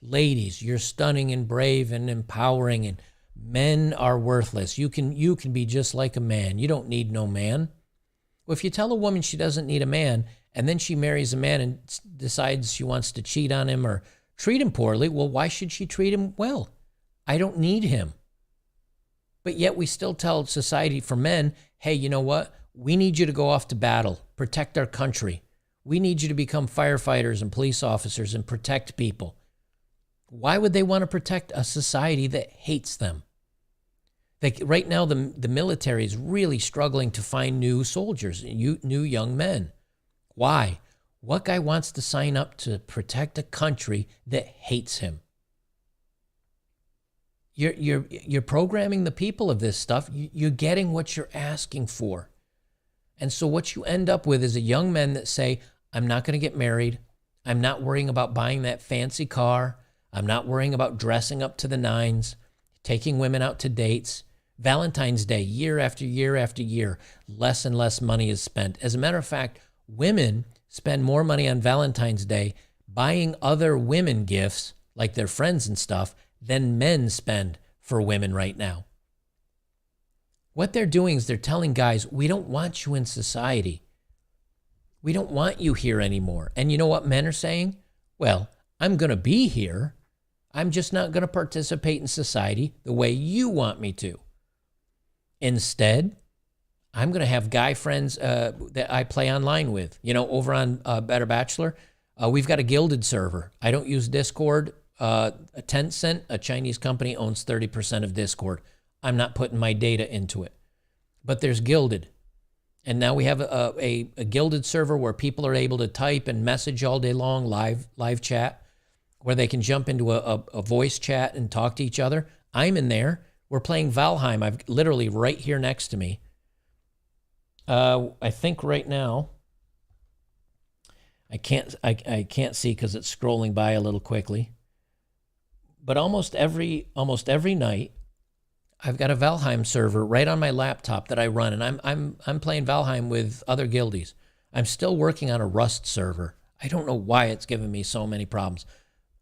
Ladies, you're stunning and brave and empowering, and men are worthless. You can be just like a man. You don't need no man. Well, if you tell a woman she doesn't need a man, and then she marries a man and decides she wants to cheat on him or treat him poorly, well, why should she treat him well? I don't need him. But yet we still tell society for men, hey, you know what? We need you to go off to battle, protect our country. We need you to become firefighters and police officers and protect people. Why would they want to protect a society that hates them? Like right now, the military is really struggling to find new soldiers, new young men. Why? What guy wants to sign up to protect a country that hates him? You're programming the people of this stuff. You're getting what you're asking for. And so what you end up with is a young men that say, I'm not going to get married. I'm not worrying about buying that fancy car. I'm not worrying about dressing up to the nines, taking women out to dates. Valentine's Day, year after year after year, less and less money is spent. As a matter of fact, women spend more money on Valentine's Day buying other women gifts, like their friends and stuff, than men spend for women right now. What they're doing is they're telling guys, we don't want you in society. We don't want you here anymore. And you know what men are saying? Well, I'm going to be here. I'm just not going to participate in society the way you want me to. Instead, I'm going to have guy friends that I play online with. You know, over on Better Bachelor, we've got a Gilded server. I don't use Discord. Tencent, a Chinese company, owns 30% of Discord. I'm not putting my data into it. But there's Gilded. And now we have a Gilded server where people are able to type and message all day long, live chat, where they can jump into a voice chat and talk to each other. I'm in there. We're playing Valheim. I've literally right here next to me. I think right now, I can't see because it's scrolling by a little quickly. But almost every night, I've got a Valheim server right on my laptop that I run, and I'm playing Valheim with other guildies. I'm still working on a Rust server. I don't know why it's given me so many problems.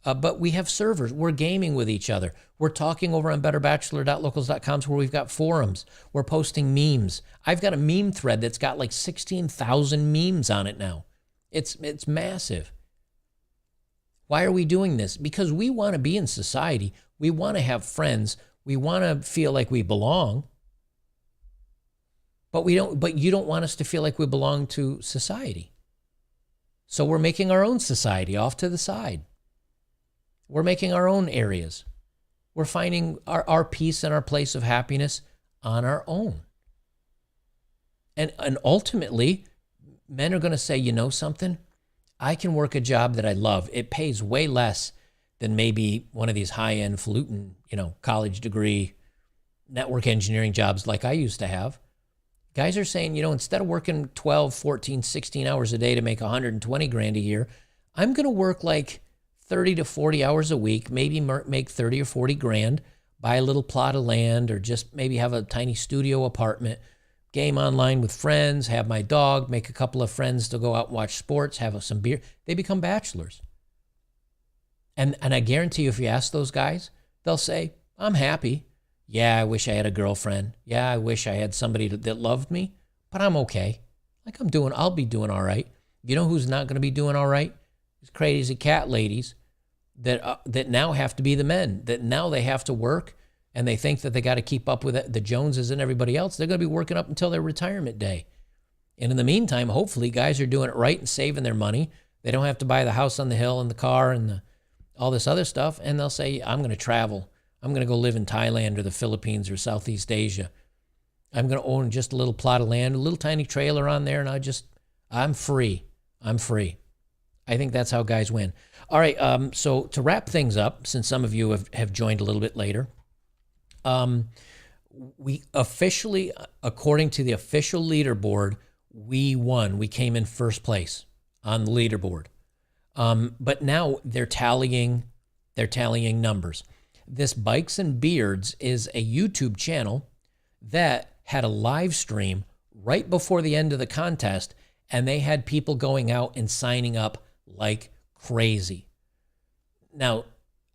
But we have servers. We're gaming with each other. We're talking over on betterbachelor.locals.com where we've got forums. We're posting memes. I've got a meme thread that's got like 16,000 memes on it now. It's massive. Why are we doing this? Because we want to be in society. We want to have friends. We want to feel like we belong. But you don't want us to feel like we belong to society. So we're making our own society off to the side. We're making our own areas. We're finding our peace and our place of happiness on our own. And ultimately, men are going to say, you know something? I can work a job that I love. It pays way less than maybe one of these high-end falutin, college degree network engineering jobs like I used to have. Guys are saying, instead of working 12, 14, 16 hours a day to make 120 grand a year, I'm going to work like 30 to 40 hours a week, maybe make 30 or 40 grand, buy a little plot of land, or just maybe have a tiny studio apartment, game online with friends, have my dog, make a couple of friends to go out and watch sports, have some beer. They become bachelors. And I guarantee you, if you ask those guys, they'll say, I'm happy. Yeah, I wish I had a girlfriend. Yeah, I wish I had somebody that loved me, but I'm okay. Like I'll be doing all right. You know who's not going to be doing all right? These crazy cat ladies that now have to be the men, that now they have to work, and they think that they got to keep up with the Joneses and everybody else. They're going to be working up until their retirement day. And in the meantime, hopefully guys are doing it right and saving their money. They don't have to buy the house on the hill and the car and all this other stuff. And they'll say, I'm going to travel. I'm going to go live in Thailand or the Philippines or Southeast Asia. I'm going to own just a little plot of land, a little tiny trailer on there, and I'm free. I'm free. I think that's how guys win. All right, so to wrap things up, since some of you have joined a little bit later, we officially, according to the official leaderboard, we won. We came in first place on the leaderboard. But now they're tallying numbers. This Bikes and Beards is a YouTube channel that had a live stream right before the end of the contest, and they had people going out and signing up like crazy. Now,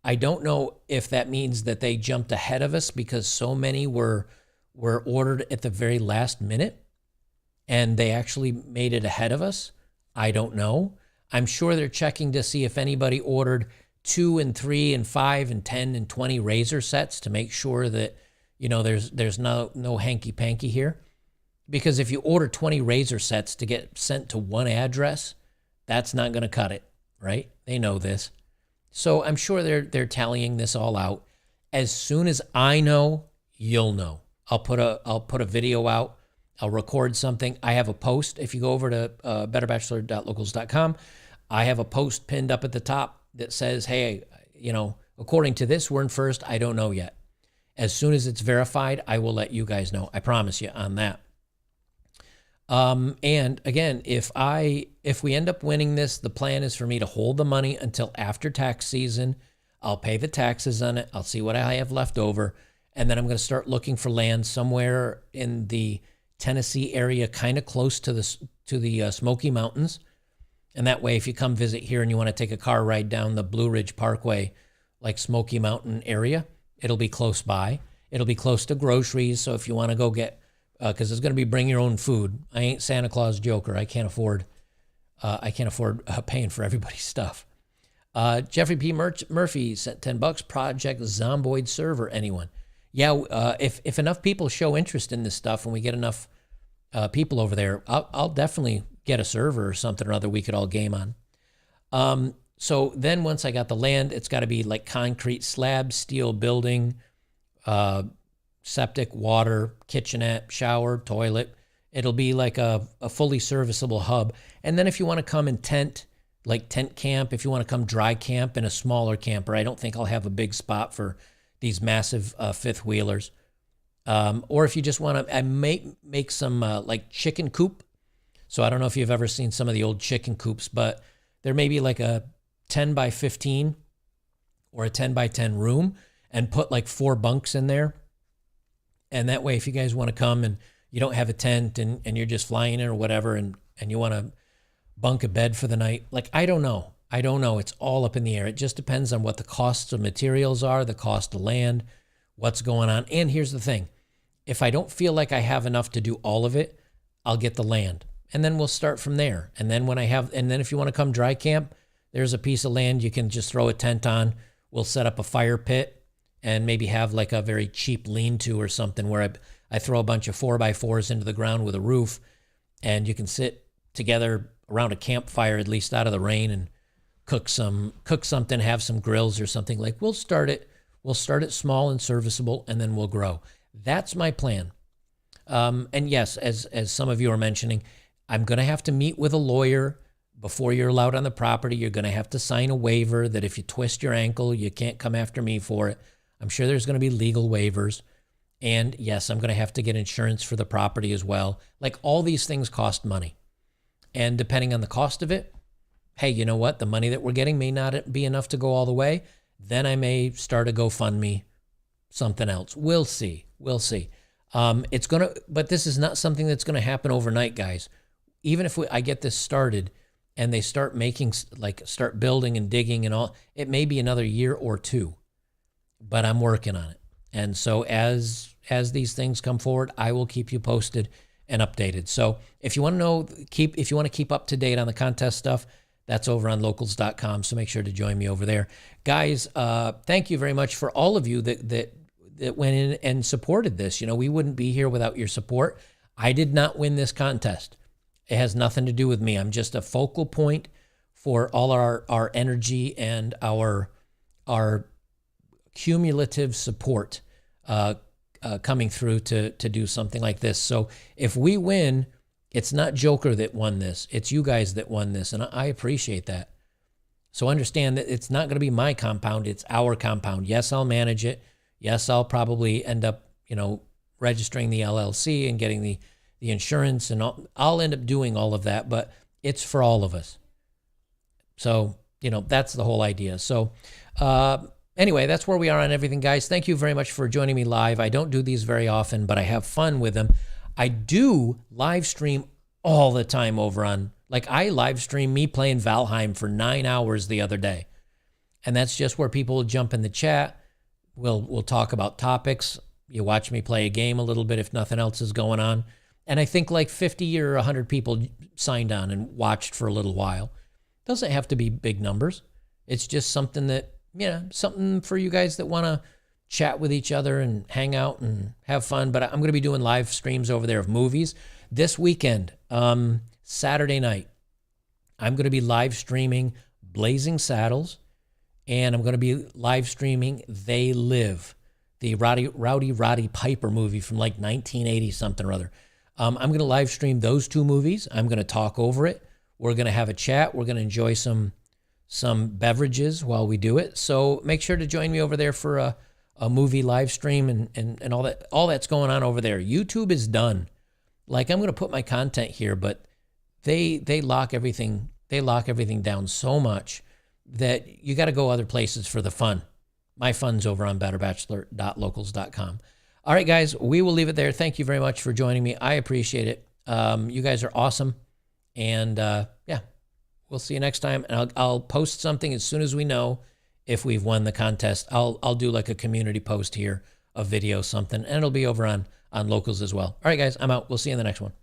I don't know if that means that they jumped ahead of us because so many were ordered at the very last minute and they actually made it ahead of us. I don't know. I'm sure they're checking to see if anybody ordered 2 and 3 and 5 and 10 and 20 razor sets to make sure that, there's no hanky-panky here. Because if you order 20 razor sets to get sent to one address, that's not going to cut it, right? They know this. So I'm sure they're tallying this all out. As soon as I know, you'll know. I'll put a video out. I'll record something. I have a post. If you go over to betterbachelor.locals.com, I have a post pinned up at the top that says, hey, according to this, we're in first. I don't know yet. As soon as it's verified, I will let you guys know. I promise you on that. And again, if we end up winning this, the plan is for me to hold the money until after tax season. I'll pay the taxes on it. I'll see what I have left over. And then I'm going to start looking for land somewhere in the Tennessee area, kind of close to the Smoky Mountains. And that way, if you come visit here and you want to take a car ride down the Blue Ridge Parkway, like Smoky Mountain area, it'll be close by. It'll be close to groceries. So if you want to go get, because it's going to be bring your own food. I ain't Santa Claus Joker. I can't afford paying for everybody's stuff. Jeffrey P. Murphy sent $10. Project Zomboid server. Anyone? Yeah. If enough people show interest in this stuff and we get enough people over there, I'll definitely get a server or something or other we could all game on. So then once I got the land, it's got to be like concrete slab, steel building, septic, water, kitchenette, shower, toilet. It'll be like a fully serviceable hub. And then if you want to come and tent camp, if you want to come dry camp in a smaller camper, I don't think I'll have a big spot for these massive fifth wheelers. Or if you just want to, I make some like chicken coop. So I don't know if you've ever seen some of the old chicken coops, but there may be like a 10 by 15 or a 10 by 10 room and put like 4 bunks in there. And that way, if you guys want to come and you don't have a tent and you're just flying in or whatever, and you want to bunk a bed for the night, like, I don't know. It's all up in the air. It just depends on what the costs of materials are, the cost of land, what's going on. And here's the thing. If I don't feel like I have enough to do all of it, I'll get the land. And then we'll start from there. And then if you want to come dry camp, there's a piece of land you can just throw a tent on. We'll set up a fire pit and maybe have like a very cheap lean-to or something where I throw a bunch of 4x4s into the ground with a roof, and you can sit together around a campfire, at least out of the rain, and cook something, have some grills or something. Like, we'll start it small and serviceable, and then we'll grow. That's my plan. And yes, as some of you are mentioning, I'm going to have to meet with a lawyer before you're allowed on the property. You're going to have to sign a waiver that if you twist your ankle, you can't come after me for it. I'm sure there's going to be legal waivers. And yes, I'm going to have to get insurance for the property as well. Like, all these things cost money. And depending on the cost of it, hey, you know what? The money that we're getting may not be enough to go all the way. Then I may start a GoFundMe, something else. We'll see. But this is not something that's going to happen overnight, guys. Even if I get this started and they start start building and digging and all, it may be another year or 2, but I'm working on it. And so as these things come forward, I will keep you posted and updated. So if you want to keep up to date on the contest stuff, That's over on locals.com. So make sure to join me over there. Guys, thank you very much for all of you that went in and supported this. You know, we wouldn't be here without your support. I did not win this contest. It has nothing to do with me. I'm just a focal point for all our energy and our cumulative support coming through to do something like this. So if we win, it's not Joker that won this. It's you guys that won this, and I appreciate that. So understand that it's not going to be my compound. It's our compound. Yes, I'll manage it. Yes, I'll probably end up, you know, registering the LLC and getting the insurance, and I'll end up doing all of that, but it's for all of us. So, you know, that's the whole idea. So anyway, that's where we are on everything, guys. Thank you very much for joining me live. I don't do these very often, but I have fun with them. I do live stream all the time over on, like I live stream me playing Valheim for 9 hours the other day. And that's just where people will jump in the chat. We'll talk about topics. You watch me play a game a little bit if nothing else is going on. And I think like 50 or 100 people signed on and watched for a little while. Doesn't have to be big numbers. It's just something that, you know, something for you guys that want to chat with each other and hang out and have fun. But I'm going to be doing live streams over there of movies this weekend. Saturday night, I'm going to be live streaming Blazing Saddles, and I'm going to be live streaming They Live, the Rowdy Piper movie from like 1980 something or other. I'm going to live stream those two movies. I'm going to talk over it. We're going to have a chat. We're going to enjoy some beverages while we do it. So make sure to join me over there for a movie live stream and all that. All that's going on over there. YouTube is done. Like, I'm going to put my content here, but they lock everything. They lock everything down so much that you got to go other places for the fun. My fun's over on betterbachelor.locals.com. All right, guys, we will leave it there. Thank you very much for joining me. I appreciate it. You guys are awesome. And yeah, we'll see you next time. And I'll post something as soon as we know if we've won the contest. I'll do like a community post here, a video, something, and it'll be over on Locals as well. All right, guys, I'm out. We'll see you in the next one.